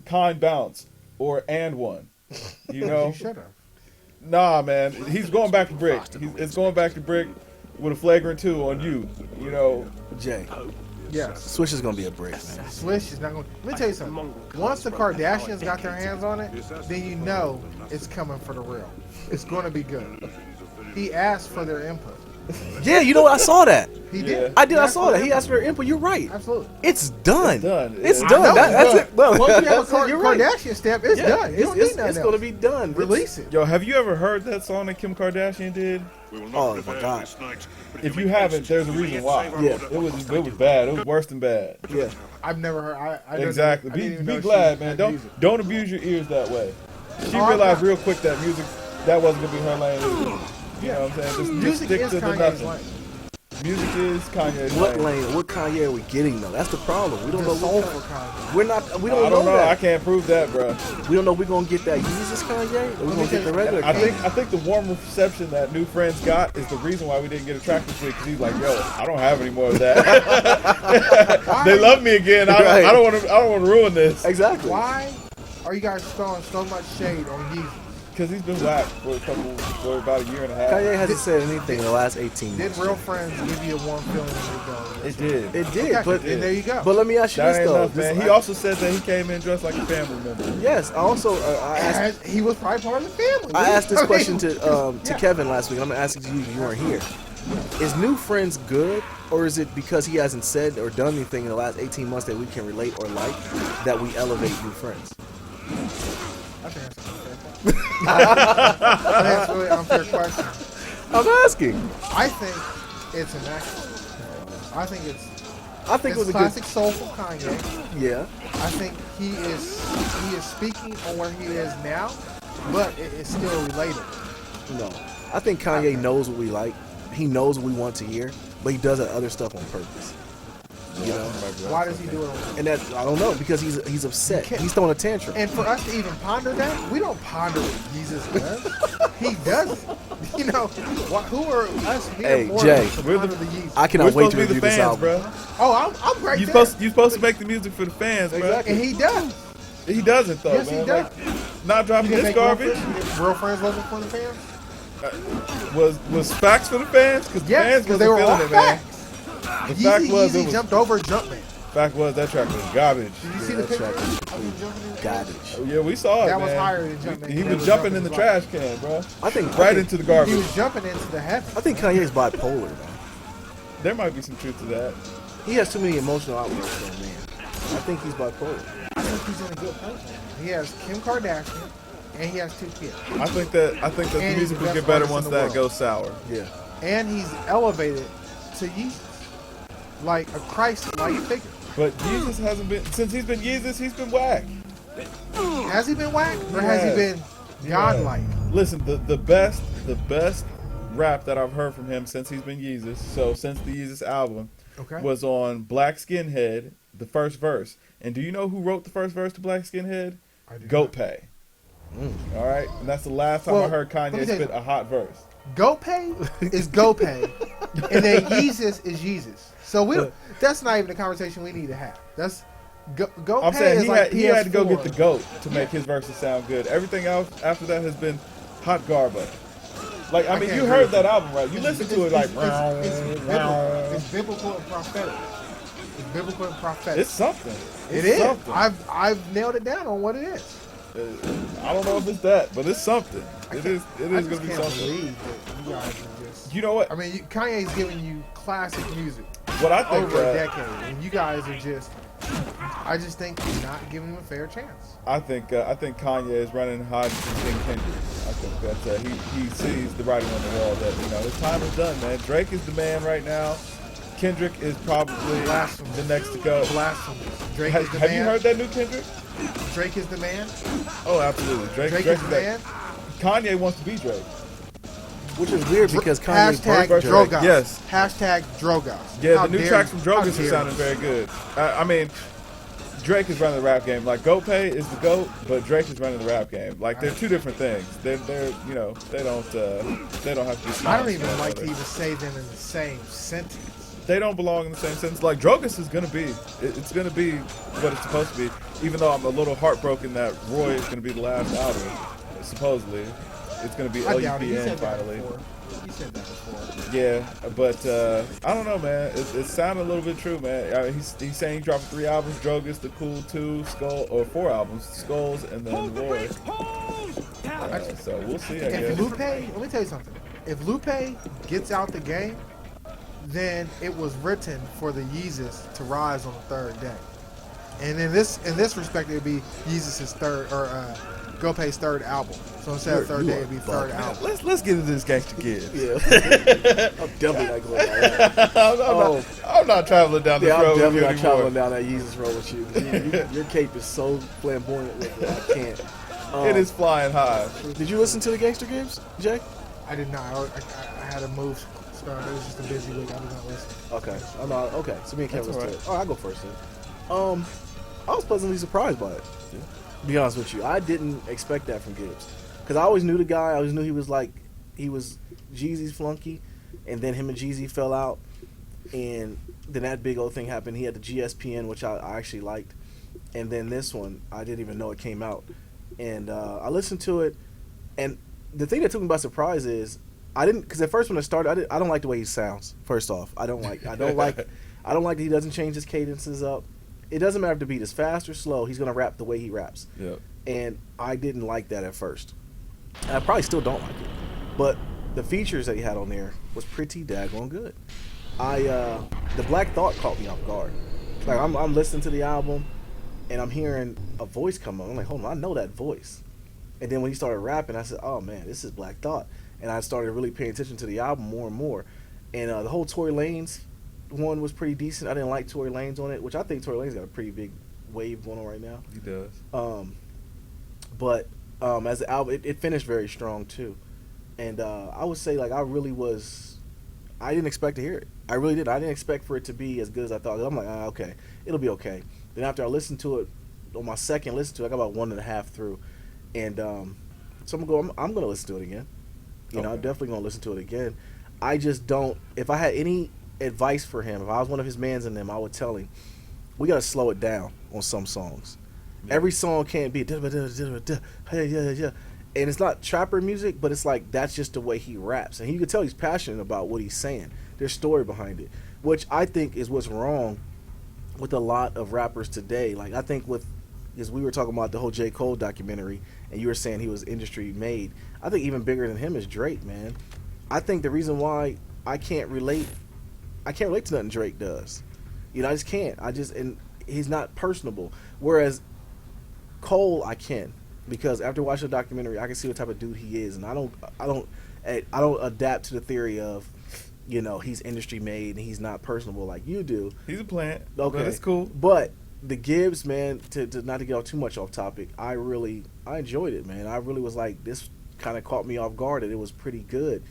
Kind Bounce or And One. You know. You should have. Nah, man. He's going back to Brick. It's going back to Brick with a flagrant 2 on you. You know. Jay, Yes. Swish is gonna be a brick, man. Swish is not going. Let me tell you something. Once the Kardashians got their hands on it, then you know it's coming for the real. It's going to be good. He asked for their input. Yeah, you know what? I saw that. He did. I did. I saw that. He asked for their input. You're right. Absolutely. It's done. It's done. It's I done. know, That's but it. No, once you have a that's it. You're right. Kardashian stamp, it's Yeah, done. You don't need nothing it's else. gonna be done. Release it. Yo, have you ever heard that song that Kim Kardashian did? Oh my god. If you haven't, there's a reason why. Yeah. It was bad. It was worse than bad. Yeah. I've never heard. I didn't- Exactly. I didn't even Be know glad, she man. had music. Don't abuse your ears that way. She Oh, realized I'm real quick that music that wasn't gonna be her lane. Either. You know what I'm saying? Just Music stick is to the Kanye's nothing. lane. Music is Kanye's What lane. lane? What Kanye are we getting though? That's the problem. We don't The know. What soulful Kanye. Kanye. We're not. We I don't don't know. I that. can't prove that, bro. We don't know if we're gonna get that Yeezus Kanye or we're gonna get the regular I Kanye. think the warm reception that New Friends got is the reason why we didn't get a track this week. Because he's like, yo, I don't have any more of that. They love me again. Right. I don't want to ruin this. Exactly. Why are you guys throwing so much shade on Yeezy? Because he's been whacked for about a year and a half. Kanye hasn't said anything in the last 18 Did months. real friends give you a warm feeling in your belly? It did. It did, Okay, but and there you go. But let me ask you That this ain't though. enough, man. He also said that he came in dressed like a family member. Yes. I also I asked. He was probably part of the family. I asked this mean, question to yeah. Kevin last week. I'm gonna ask it to you. You weren't here. Is New Friends good, or is it because he hasn't said or done anything in the last 18 months that we can relate or like that we elevate New Friends? I think that's an unfair question. I think that's a really unfair question. I'm asking. I think it's an accident. I think it's It was a classic soulful Kanye. good. Yeah. I think he is speaking on where he is now, but it is still relatable. No. I think Kanye knows what we like. He knows what we want to hear, but he does that other stuff on purpose. You know. Why does he do it? On And that I don't know because he's upset. He's throwing a tantrum. And for us to even ponder that, we don't ponder what Jesus does. He does it. You know, who are us mere Hey, mortals Jay. to We're ponder the- the Jesus? I We're cannot wait supposed to to be review the this fans, album. bro. Oh, I'm right You there. supposed to make the music for the fans, bro. Exactly. And he does. He doesn't though, Yes, man. he does. Like, not dropping He didn't this make garbage Real Friends wasn't for the fans? was facts for the fans because the Yes, fans because they wasn't were all feeling it, man. facts. The fact was it Yeezy was jumped over Jumpman. fact was that track was garbage. Did you see Yeah, the that picture? track was of him jumping in the garbage. Oh, yeah, we saw it. That was man. higher than Jumpman. He That was was jumping jumping in the his trash can, bro. I think Right into the garbage. He was jumping into the heavens. I think Kanye's bipolar, man. There might be some truth to that. He has too many emotional outlets for a man. I think he's bipolar. I think he's in a good place. He has Kim Kardashian, and he has 2 kids. I think that And the he's music the will best get better artist in once the that world. goes sour. Yeah. And he's elevated to Yeezus. Like a Christ-like figure. But Jesus hasn't been since he's been Jesus. He's been whack. Has he been whack? Or He has he has. been godlike? Listen, the best rap that I've heard from him since he's been Yeezus, so since the Yeezus album, Okay. was on Black Skinhead, the first verse. And do you know who wrote the first verse to Black Skinhead? I do Goat not. Pay. All right, and that's the last time Well, I heard let me Kanye tell you spit a hot verse. GoPay is GoPay, and then Yeezus is Jesus. So that's not even the conversation we need to have. That's GoPay I'm saying is he, like he had to go PS4. get the goat to make his verses sound good. Everything else after that has been hot garbage. Like, I mean, can't you agree heard with that you. album, right? You listen to it like, it's biblical and prophetic. It's biblical and prophetic. it's something. It It's is. something. I've nailed it down on what it is. I don't know if it's that, but it's something. It is I going just to be can't something. believe that you guys are just. You know what? I mean, Kanye's giving you classic music What I think over a decade, and you guys are just. I just think you're not giving him a fair chance. I think Kanye is running hot from King Kendrick. I think that he sees the writing on the wall that his time is done, man. Drake is the man right now. Kendrick is probably the next to go. Blasphemous. Drake Have, is the have man. you heard that new Kendrick? Drake is the man. Oh, absolutely. Drake Drake is is the that- man. Kanye wants to be Drake. Which is weird because Kanye Hashtag birthed Drake. Drogos. Yes. Hashtag Drogos. Yeah, How the new dare tracks you. from How Drogas are dare sounding you. very good. I mean, Drake is running the rap game. Like, GoPay is the GOAT, but Drake is running the rap game. Like, they're two different things. They're they don't have to be I don't synonymous even with like one to another. even say them in the same sentence. They don't belong in the same sentence. Like, Drogas is gonna be. It's gonna be what it's supposed to be. Even though I'm a little heartbroken that Roy is gonna be the last album, supposedly. It's gonna be I doubt it. He LUPN said that finally. before. He said that before. Yeah, but I don't know, man. It sounded a little bit true, man. He's saying he dropped 3 albums: Drogas, The Cool 2, Skull, or 4 albums: Skulls, and then Roy. So we'll see, I If guess. Lupe, let me tell you something. If Lupe gets out the game, then it was written for the Yeezus to rise on the 3rd day. And in this respect, it would be Yeezus' 3rd or GoPay's 3rd album. So instead of 3rd day, it'd be 3rd album. Let's get into this Gangsta Kids. Yeah. I'm definitely not going down that. I'm not traveling down this Yeah, I'm road with definitely you not traveling anymore. down that Yeezus road with you. Your cape is so flamboyant with it. I can't. It is flying high. Did you listen to the Gangster Gibbs, Jay? I did not. I had a move start. It was just a busy week. I did not listen. Okay. I'm not, okay. So me and Kevin That's listened all to it. I'll go first then. I was pleasantly surprised by it. To be honest with you, I didn't expect that from Gibbs because I always knew the guy. I always knew he was Jeezy's flunky, and then him and Jeezy fell out, and then that big old thing happened. He had the GSPN, which I actually liked, and then this one I didn't even know it came out, and I listened to it, and the thing that took me by surprise is I didn't, because at first when it started, I don't like the way he sounds. First off, I don't like that he doesn't change his cadences up. It doesn't matter if the beat is fast or slow. He's gonna rap the way he raps. Yep. And I didn't like that at first. And I probably still don't like it. But the features that he had on there was pretty daggone good. The Black Thought caught me off guard. Like I'm listening to the album and I'm hearing a voice come on. I'm like, hold on, I know that voice. And then when he started rapping, I said, oh man, this is Black Thought. And I started really paying attention to the album more and more. And the whole Tory Lanez one was pretty decent. I didn't like Tory Lanez on it, which I think Tory Lanez got a pretty big wave going on right now. He does. But as the album, it finished very strong too. And I would say, like, I didn't expect to hear it. I really didn't. I didn't expect for it to be as good as I thought. I'm like, okay, it'll be okay. Then after I listened to it, on my second listen to it, I got about 1.5 through. And so I'm gonna listen to it again. You know, I'm definitely gonna listen to it again. I just don't. If I had any advice for him, if I was one of his mans in them, I would tell him, we gotta slow it down on some songs. Every song can't be and it's not trapper music, but it's like that's just the way he raps, and you can tell he's passionate about what he's saying. There's story behind it, which I think is what's wrong with a lot of rappers today. Like I think because we were talking about the whole J. Cole documentary, and you were saying he was industry made. I think even bigger than him is Drake, man. I think the reason why I can't relate to nothing Drake does. I just can't. And he's not personable. Whereas Cole, I can, because after watching the documentary, I can see what type of dude he is, and I don't adapt to the theory of, he's industry made and he's not personable like you do. He's a plant. Okay, but it's cool. But the Gibbs, man, to not to get too much off topic, I enjoyed it, man. I really was like, this kind of caught me off guard, and it was pretty good.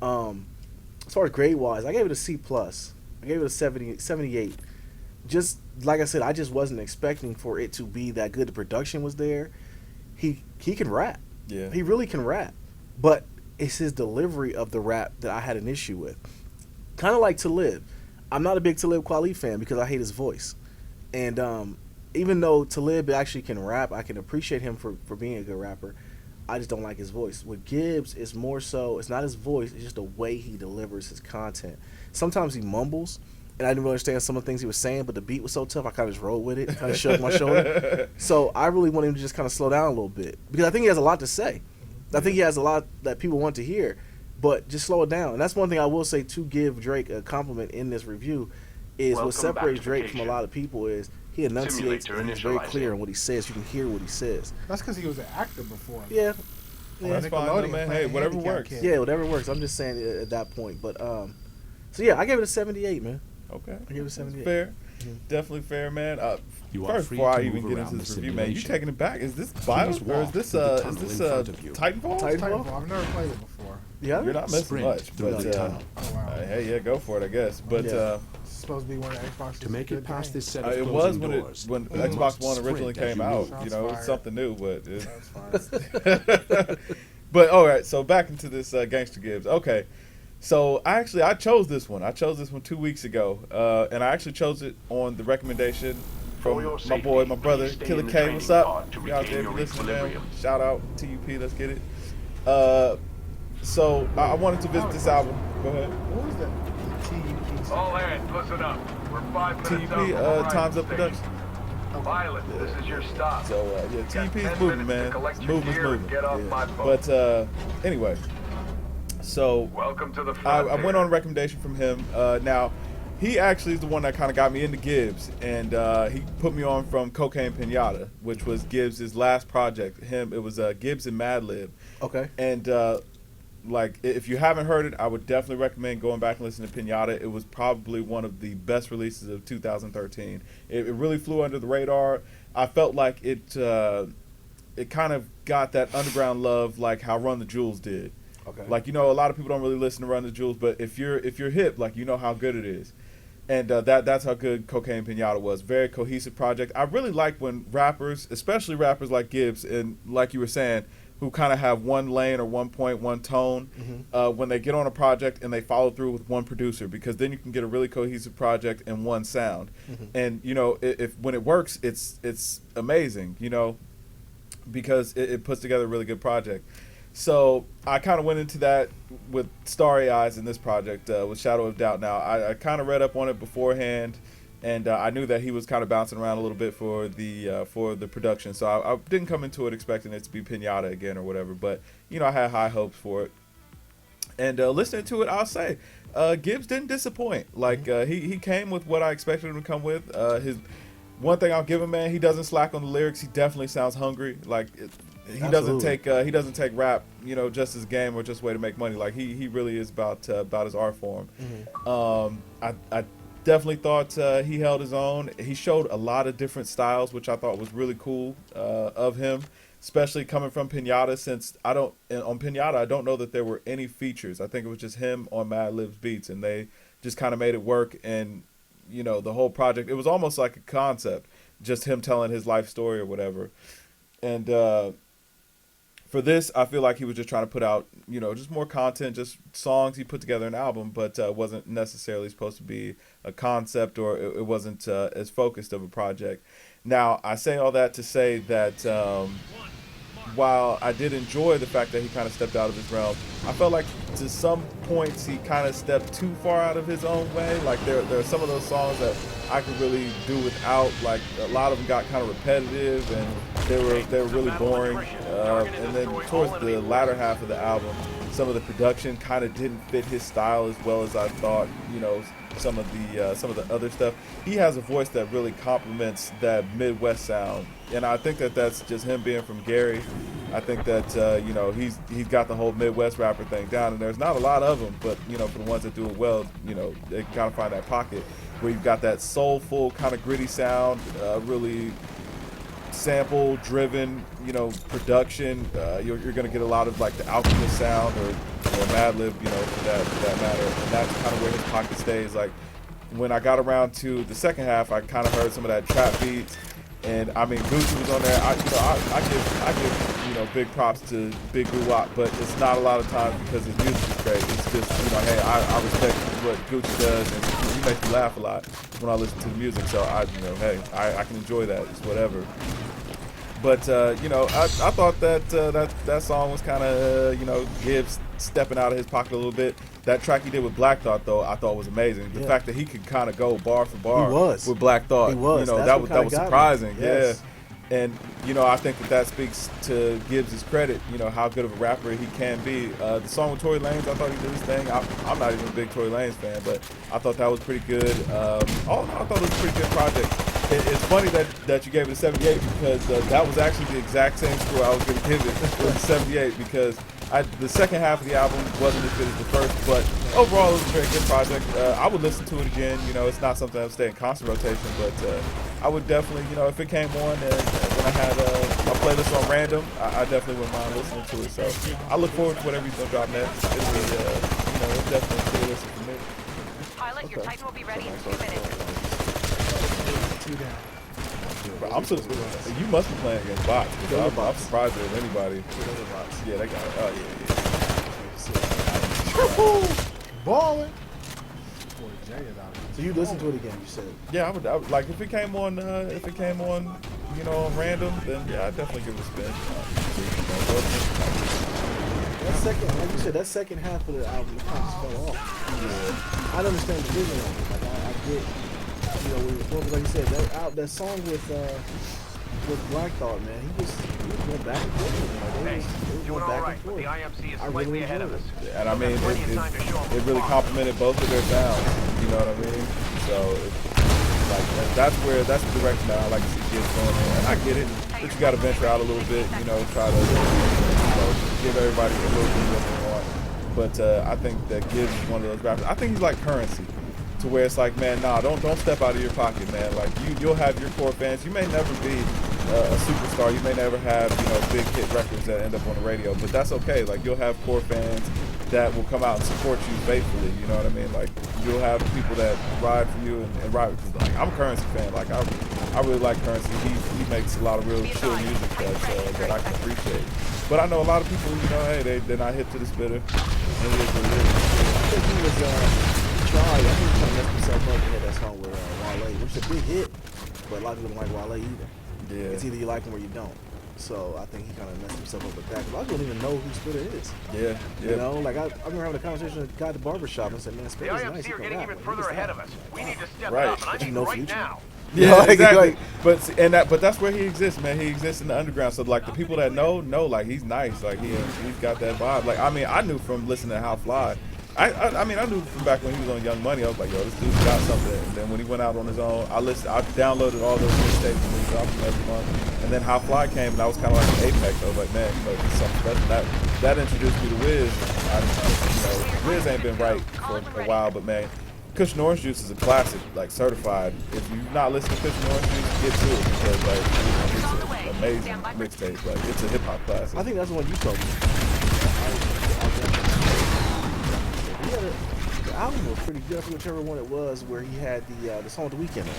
As far as grade wise, I gave it a C plus. I gave it a 78. Just like I said, I just wasn't expecting for it to be that good. The production was there. He can rap. Yeah. He really can rap. But it's his delivery of the rap that I had an issue with. Kind of like Talib. I'm not a big Talib Kweli fan because I hate his voice. And even though Talib actually can rap, I can appreciate him for being a good rapper. I just don't like his voice. With Gibbs, it's more so, it's not his voice, it's just the way he delivers his content. Sometimes he mumbles, and I didn't really understand some of the things he was saying, but the beat was so tough, I kind of just rolled with it, kind of shrugged my shoulder. So I really want him to just kind of slow down a little bit, because I think he has a lot to say. I think he has a lot that people want to hear, but just slow it down. And that's one thing I will say to give Drake a compliment in this review, is what separates Drake from a lot of people is he enunciates and he's very clear on what he says. You can hear what he says. That's because he was an actor before. Yeah. That's fine, though, man. Hey, whatever works. Yeah, whatever works. I'm just saying at that point. But so yeah, I gave it a 78, man. Okay, I gave it a 78. Fair, definitely fair, man. You are First, free before to I even move get around into this the review, man, you simulation. taking it back? Is this BIOS or is this Titanfall? Titanfall. I've never played it before. Yeah, you're not missing Sprint much, through but the tunnel. Oh wow. hey, yeah, go for it, I guess. But It's supposed to be one of Xbox's To make it past this set of it was closing doors, when you Xbox must One originally sprint as came you out. move. You know, it's Shots something new, but That's fine. but all right. So back into this Gangster Gibbs. Okay, so I chose this one. I chose this one 2 weeks ago, and I actually chose it on the recommendation from my boy, my brother, Killer K. What's up? You out there listening, man? Shout out TUP. Let's get it. So I wanted to visit this album. Go ahead. What was that? TUP. All hands, listen up. We're 5 minutes out. TUP, Times Up Production. Violet, this is your stop. So yeah, TUP is moving, man. Moving. Get off my boat. But anyway, so Welcome to the I went on a recommendation from him. Now, he actually is the one that kind of got me into Gibbs, and he put me on from Cocaine Pinata, which was Gibbs' last project. It was Gibbs and Madlib. Okay. And like, if you haven't heard it, I would definitely recommend going back and listening to Pinata. It was probably one of the best releases of 2013. It really flew under the radar. I felt like it kind of got that underground love, like how Run the Jewels did. Okay. Like, a lot of people don't really listen to Run the Jewels, but if you're hip, like, you know how good it is. And that's how good Cocaine Pinata was. Very cohesive project. I really like when rappers, especially rappers like Gibbs, and like you were saying, who kind of have one lane or one point, one tone, when they get on a project and they follow through with one producer, because then you can get a really cohesive project and one sound. And, if when it works, it's amazing, because it puts together a really good project. So I kind of went into that with starry eyes in this project with Shadow of Doubt. Now, I kind of read up on it beforehand, and I knew that he was kind of bouncing around a little bit for the production. So I didn't come into it expecting it to be Pinata again or whatever. But, I had high hopes for it. And listening to it, I'll say, Gibbs didn't disappoint. Like, he came with what I expected him to come with. His one thing I'll give him, man, he doesn't slack on the lyrics. He definitely sounds hungry. Like, he doesn't take rap, just as a game or just a way to make money. Like, he really is about his art form. I definitely thought he held his own. He showed a lot of different styles, which I thought was really cool of him, especially coming from Pinata. Since on Pinata, I don't know that there were any features. I think it was just him on Madlib's beats, and they just kind of made it work. And the whole project, it was almost like a concept, just him telling his life story or whatever. And for this, I feel like he was just trying to put out, just more content, just songs he put together an album, but wasn't necessarily supposed to be a concept, or it wasn't as focused of a project. Now, I say all that to say that while I did enjoy the fact that he kind of stepped out of his realm, I felt like to some points he kind of stepped too far out of his own way. Like there are some of those songs that I could really do without. Like a lot of them got kind of repetitive and they were really boring. And then towards the latter half of the album, some of the production kind of didn't fit his style as well as I thought. You know, some of the other stuff. He has a voice that really complements that Midwest sound, and I think that that's just him being from Gary. I think that you know, he's got the whole Midwest rapper thing down, and there's not a lot of them, but you know, for the ones that do it well, you know, they kind of find that pocket where you've got that soulful kind of gritty sound, really sample driven, you know, production. You're going to get a lot of like the Alchemist sound or Madlib, you know, for that matter, and that's kind of where his pocket stays. Like when I got around to the second half, I kind of heard some of that trap beats, and I mean Gucci was on there. I give you know, big props to Big Guwap, but it's not a lot of times because his music is great. It's just, you know, hey, I respect what Gucci does, and he makes me laugh a lot when I listen to the music. So you know, hey, I can enjoy that. It's whatever. But you know, I thought that that song was kind of you know, Gibbs stepping out of his pocket a little bit. That track he did with Black Thought, though, I thought was amazing. The fact that he could kind of go bar for bar with Black Thought, you know, that was surprising. Yes. Yeah. And, you know, I think that speaks to Gibbs' credit, you know, how good of a rapper he can be. The song with Tory Lanez, I thought he did his thing. I'm not even a big Tory Lanez fan, but I thought that was pretty good. I thought it was a pretty good project. It's funny that you gave it a 78 because that was actually the exact same score I was going to give it. It was a 78 because the second half of the album wasn't as good as the first, but overall it was a very good project. I would listen to it again. You know, it's not something that would stay in constant rotation, but I would definitely, you know, if it came on and when I had a playlist on random, I definitely wouldn't mind listening to it. So I look forward to whatever he's going to drop next. It'll be, you know, it's definitely a good listen for me. Pilot, your Titan will be ready in 2 minutes. Bro, you must be playing against bots. I'm surprised there's anybody. Yeah, they got it. Oh, yeah. Balling. So you listen to it again? You said. Yeah, I would like if it came on. You know, on random, then yeah, I'd definitely give it a spin. That second, like you said, that second half of the album kind of fell off. Yeah. I don't understand the vision of it. Like I get, you know, like you said, that song with Black Thought, man, he was going back and forth. Like, they was going back and forth. The IMC is slightly ahead of us. And I mean, it really complemented both of their sounds. You know what I mean? So that's the direction that I like to see kids going in. And I get it, but you got to venture out a little bit. You know, try to give everybody a little bit of what they want. But I think that Gibbs is one of those rappers. I think he's like Currency. To where it's like, man, nah, don't step out of your pocket, man. Like you'll have your core fans. You may never be a superstar. You may never have, you know, big hit records that end up on the radio, but that's okay. Like you'll have core fans that will come out and support you faithfully. You know what I mean? Like you'll have people that ride for you and ride with. Like I'm a Currency fan. Like I really like Currency. He makes a lot of real chill music that I can appreciate. But I know a lot of people, you know, hey, they're not hip to the spitter. And it is what it is. I think he was. I think he's trying to mess himself up. He had that song with Wale, which is a big hit, but a lot of people don't like Wale either. Yeah. It's either you like him or you don't. So I think he kind of messed himself up with that. A lot of people don't even know who Spitter is. Yeah. You know, like I remember having a conversation with a guy at the barbershop and said, man, Spitter's nice. The IMC are getting even further ahead of us. We need to step right. up, and I mean right now. Yeah, exactly. But that's where he exists, man. He exists in the underground. So like the people that know, like he's nice. Like he's got that vibe. Like I mean, I knew from listening to How Fly. I mean, I knew from back when he was on Young Money, I was like, yo, this dude's got something. And then when he went out on his own, I downloaded all those mixtapes and he dropped them every month. And then How Fly came, and I was kind of like an apex. I was like, man, you know, this is something special. That introduced me to Wiz. You know, Wiz ain't been right for a while, but man, Cushion Orange Juice is a classic, like certified. If you've not listened to Cushion Orange Juice, get to it because like it's an amazing mixtape. Like it's a hip hop classic. I think that's the one you told me. The album was pretty good. Whichever one it was, where he had the song with The Weeknd on it.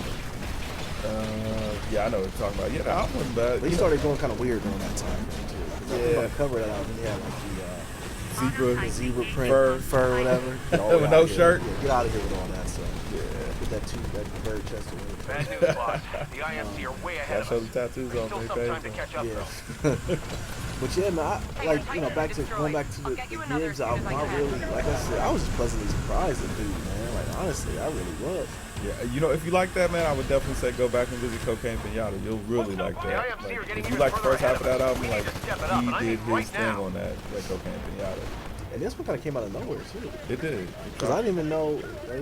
Yeah, I know what you're talking about. Yeah, the album wasn't bad. But he started going kind of weird during that time. Yeah, the cover of that album, he had like the zebra print, fur, whatever. With no shirt. Get out of here with all that stuff. Yeah. Get that bird chest away. Bad news, boss. The IMC are way ahead I of show us. the tattoos There's on still their some time to face. catch up, Yeah. though. But yeah, man, going back to the Gibbs album, I really, like I said, I was just pleasantly surprised at dude, man. Like honestly, I really was. Yeah, if you like that, man, I would definitely say go back and visit Cocaine Pinata. You'll really like that. Like, if you like the first half of that album, like he did his thing on that Cocaine Pinata. And this one kind of came out of nowhere too. It did. Because I didn't even know that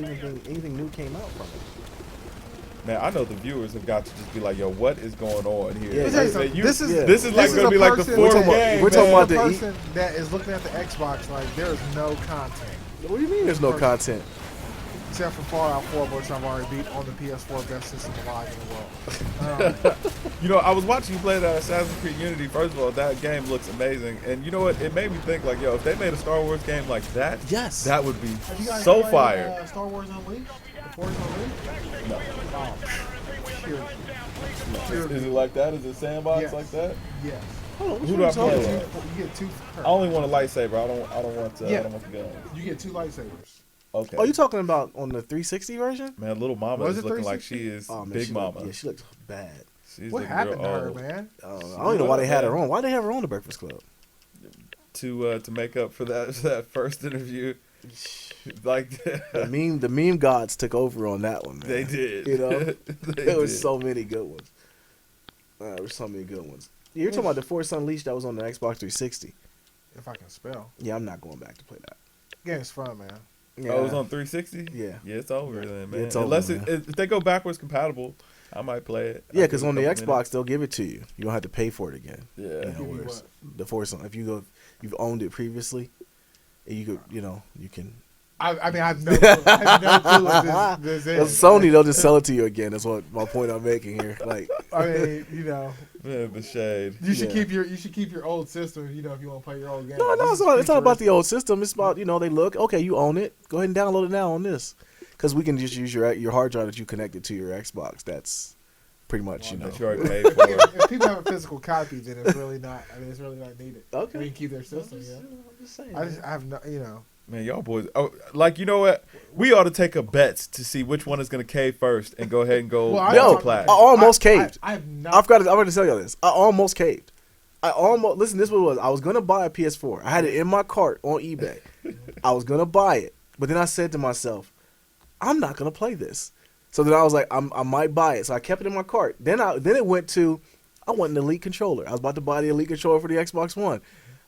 anything new came out from it. Man, I know the viewers have got to just be like, yo, what is going on here? Yeah, this is like going to be like the fourth game. We're talking about the person that is looking at the Xbox like there's no content. What do you mean there's no content? Except for Fallout 4, which I've already beat on the PS4 best system alive in the world. I was watching you play that Assassin's Creed Unity. First of all, that game looks amazing. And you know what? It made me think, like, yo, if they made a Star Wars game like that, yes, that would be Have you guys so played, fire. Star Wars Unleashed? The Force Unleashed? No. Oh, pure. Is it like that? Is it sandbox Yes. like that? Yes. Who do I play with? You get two. I only want a lightsaber. I don't want the gun. You get 2 lightsabers. Okay. Oh, you talking about on the 360 version? Man, little mama Was is it looking like 360? she is Oh, man, big mama. Yeah, she looks bad. She's What looking happened real to her, old. man? I don't even know why they had her on. Why they have her on the Breakfast Club? To make up for that first interview. Like The meme gods took over on that one, man. They did. You know, They there was did. so many good ones. There were so many good ones. You're talking about the Force Unleashed that was on the Xbox 360. If I can spell. Yeah, I'm not going back to play that. Game's fun, man. Yeah. Oh, it was on 360? Yeah. Yeah, it's over then, man. It's over, Unless man. if they go backwards compatible, I might play it. Yeah, I'll because give it on the a Xbox couple minutes. they'll give it to you. You don't have to pay for it again. Yeah. You know, Give you whereas what? the Force, if you've owned it previously, you could, you can. I mean, I have no clue what this is. Sony, they'll just sell it to you again. That's what my point I'm making here. Like, I mean, Man, the shade. you should Yeah. keep your old system. If you want to play your old game. no, This it's is not about the futuristic. old system. It's about they look okay. You own it. Go ahead and download it now on this, because we can just use your hard drive that you connected to your Xbox. That's pretty much That you already paid for. If people have a physical copy, then it's really not. I mean, it's really not needed. Okay. They can keep their system. Yeah. I'm just saying. I have no. Man, y'all boys. Oh, like, you know what? We ought to take a bet to see which one is going to cave first and go ahead and go Well, Yo, plat. I almost caved. I have not. I've got to tell y'all this. I almost caved. Listen, this is what it was. I was gonna buy a PS4. I had it in my cart on eBay. I was gonna buy it, but then I said to myself, I'm not gonna play this. So then I was like, I might buy it. So I kept it in my cart. Then it went to, I want an Elite controller. I was about to buy the Elite controller for the Xbox One.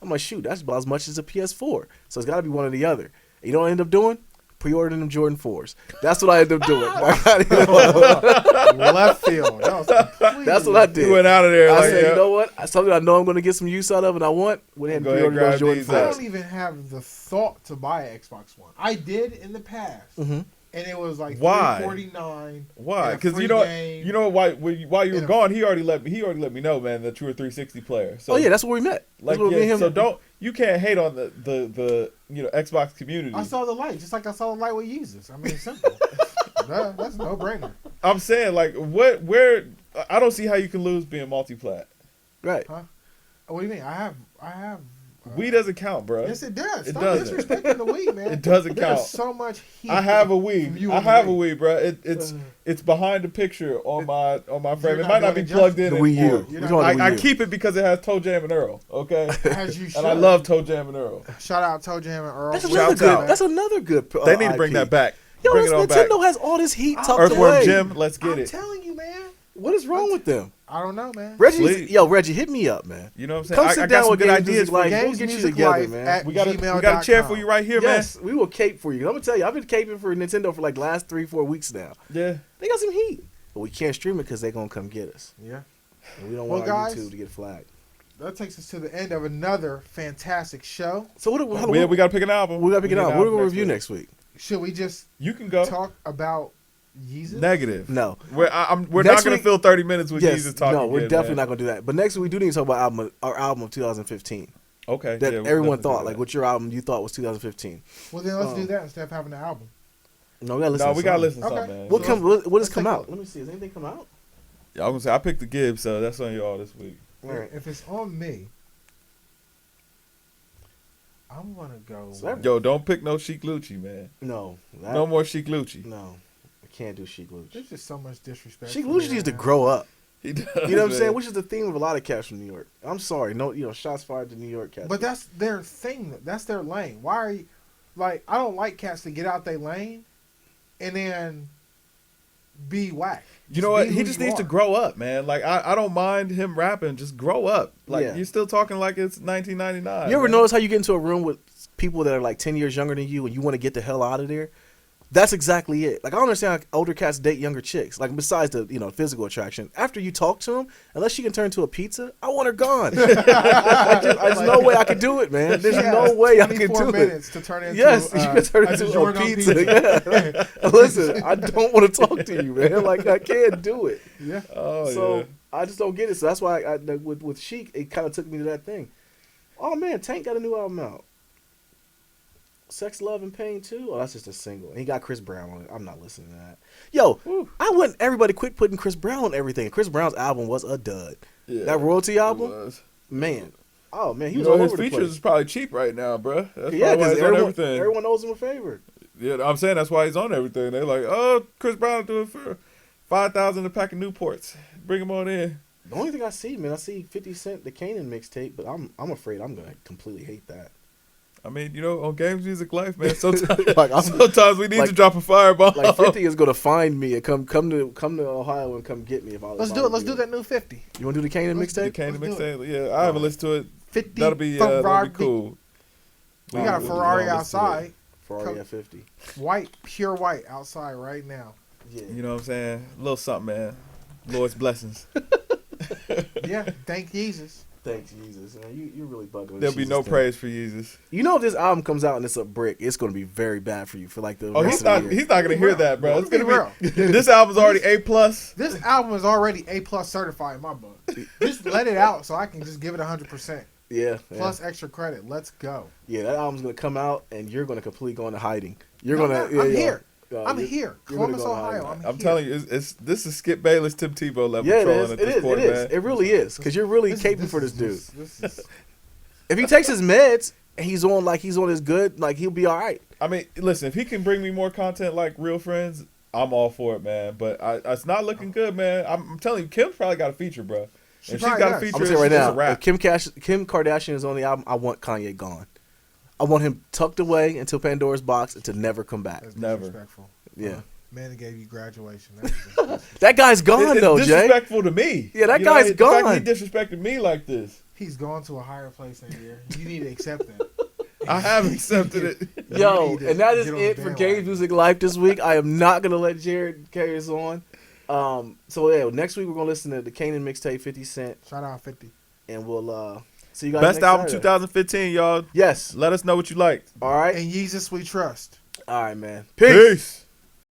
I'm like, shoot, that's about as much as a PS4. So it's got to be one or the other. And you know what I end up doing? Pre-ordering them Jordan 4s. That's what I ended up doing. Left field. That was completely That's what I did. You went out of there I like, said, yeah. you know what? Something I know I'm going to get some use out of and I want. Went ahead and Go ahead and pre-ordered those grab Jordan these 4s. I don't even have the thought to buy an Xbox One. I did in the past, and it was like Why? $349. Why? Because Because you know why while you were gone, he already let me know, man, that you were a 360 player. So Oh yeah, that's where we met. like That's where me and him. so you can't hate on the Xbox community. I saw the light, just like I saw the light with Jesus. I mean, it's simple. That's no brainer. I'm saying like where I don't see how you can lose being multi-plat. Right. Huh? What do you mean? I have. Wii doesn't count, bro. Yes, it does. It Stop doesn't. disrespecting the Wii, man. It doesn't There's count. so much heat. I have a from Wii. you I and the have a Wii, bro. It's behind the picture on my frame. It not might not be doing plugged in The Wii anymore. U. You're We're not- talking I Wii U. keep it because it has Toe Jam and Earl. Okay, As you should. and I love Toe Jam and Earl. Shout out Toe Jam and Earl. That's Shouts another good. out. That's another good. They need to bring IP. that back. Yo, Bring this it on back. Nintendo has all this heat tucked Earthworm away. Jim, let's get I'm it. telling you, man. What is wrong with them? I don't know, man. Please. Reggie, hit me up, man. You know what I'm saying? Come I sit got down some with good Games ideas Music for Life. you. We'll get you together, man. At We got a gmail.com. chair for you right here, Yes, we will cape for you. I'm gonna tell you, I've been caping for Nintendo for like last 3-4 weeks now. man. They got some heat, but we can't stream it because they're gonna come get us, Yeah. and we don't Well, want our guys, YouTube to get flagged. That takes us to the end of another fantastic show. So what? Yeah. We got to pick an album. We got to pick it out. What are we gonna next review week. next week? Should we just You can go. talk about Yeezus? Negative. No. We're Next not going week- to fill 30 minutes with Yes, Jesus talking. no, we're again, definitely man. not gonna do that. But next week we do need to talk about our album of 2015. Okay. That yeah, we'll everyone definitely thought, do like, that. what your album you thought was 2015. Well, then let's do that instead of having the album. No, we gotta listen. No, to we got to something. listen to Okay. something, man. What has Let's come take a out? look. Let me see. Has anything come out? Yeah, I was going to say, I picked the Gibbs, so that's on y'all this week. All right. If it's on me, I'm gonna go. So with- Yo, don't pick no Chic Lucci, man. No. No more Chic Lucci. No. We can't do Sheik Luch. There's just so much disrespect. Sheik for Luch me needs to right now. grow up. He does, You know what I'm man. saying? Which is the theme of a lot of cats from New York. I'm sorry, no, shots fired to New York cats. But that's their thing. That's their lane. Why are you like? I don't like cats to get out their lane and then be whack. You know what? be He who just you needs to are. grow up, man. Like I don't mind him rapping. Just grow up. Like Yeah. you're still talking like it's 1999. you ever man. notice how you get into a room with people that are like 10 years younger than you and you want to get the hell out of there? That's exactly it. Like I don't understand how older cats date younger chicks. Like besides the physical attraction, after you talk to them, unless she can turn into a pizza, I want her gone. There's no way I could do it, man. There's no way I could 24 do minutes it. to turn into Yes, you can turn a into a DiGiorno pizza. Yeah. Listen, I don't want to talk to you, man. Like I can't do it. Yeah. Oh So yeah. I just don't get it. So that's why with Sheik, it kind of took me to that thing. Oh man, Tank got a new album out. Sex, Love, and Pain too. Oh, that's just a single. And he got Chris Brown on it. I'm not listening to that. Yo, I want everybody quit putting Chris Brown on everything. Chris Brown's album was a dud. Yeah, That royalty it album, was. man. Oh man, he You was know all his over the features place. is probably cheap right now, bro. That's Yeah, probably why because he's on everything. everyone knows him a favor. Yeah, I'm saying that's why he's on everything. They're like, oh, Chris Brown do it for $5,000 a pack of Newports. Bring him on in. The only thing I see, man, I see 50 Cent the Kanan mixtape, but I'm afraid I'm gonna completely hate that. I mean, on Games Music Life, man. Sometimes, Like, sometimes we need like- to drop a fireball. Like 50 is gonna find me and come to Ohio and come get me if I. Let's if do I it. Let's do that new 50. You want to do the Kanan Let's The mixtape? Kanye Let's do mixtape. Yeah, I haven't listened to it. 50 That'll be Ferrari. cool. We got a We'll Ferrari listen to it. outside. Ferrari at 50. White, pure white outside right now. Yeah. You know what I'm saying? A little something, man. Lord's blessings. Yeah, thank Jesus. Thanks, Jesus. Man, you're really bugging. There'll be no praise for Jesus. You know, if this album comes out and it's a brick, it's gonna be very bad for you for like the Oh, rest he's of not. the year. He's not gonna hear that, bro. Let's It's gonna be be. This album's already A+. This album is already A+ certified in my book. Just let it out so I can just give it 100%. Yeah. Plus extra credit. Let's go. Yeah, that album's gonna come out and you're gonna completely go into hiding. You're No, gonna. no, I'm here. I'm you're- here. you're gonna Columbus, go into Ohio. hiding. I'm I'm here. telling you, this is Skip Bayless, Tim Tebow level Yeah, it trolling is. at It this is. point, It is. man. It really is because you're really caping for this dude. This is If he takes his meds, and he's on his good. Like he'll be all right. I mean, listen, if he can bring me more content like Real Friends, I'm all for it, man. But it's not looking good, man. I'm telling you, Kim's probably got a feature, bro. She And she's probably got a does. feature. I'm gonna say right it's now, a rap. if Kim Kardashian is on the album, I want Kanye gone. I want him tucked away into Pandora's box and to never come back. That's Never. disrespectful. Yeah, Man that gave you graduation. That's disrespectful. that guy's gone It's though, Jay. disrespectful to me. Yeah, that You know, guy's the fact gone. He disrespected me like this. He's gone to a higher place than here. You need to accept that. I have accepted it. Yo, need to and that is get on the it for bandwagon. Games Music Life this week. I am not gonna let Jared carry us on. So yeah, next week we're gonna listen to the Kanan mixtape, 50 Cent, Shout out 50. and we'll see you guys. Best next album Saturday. 2015, y'all. Yes. Let us know what you liked. All right. And Jesus we trust. All right, man. Peace.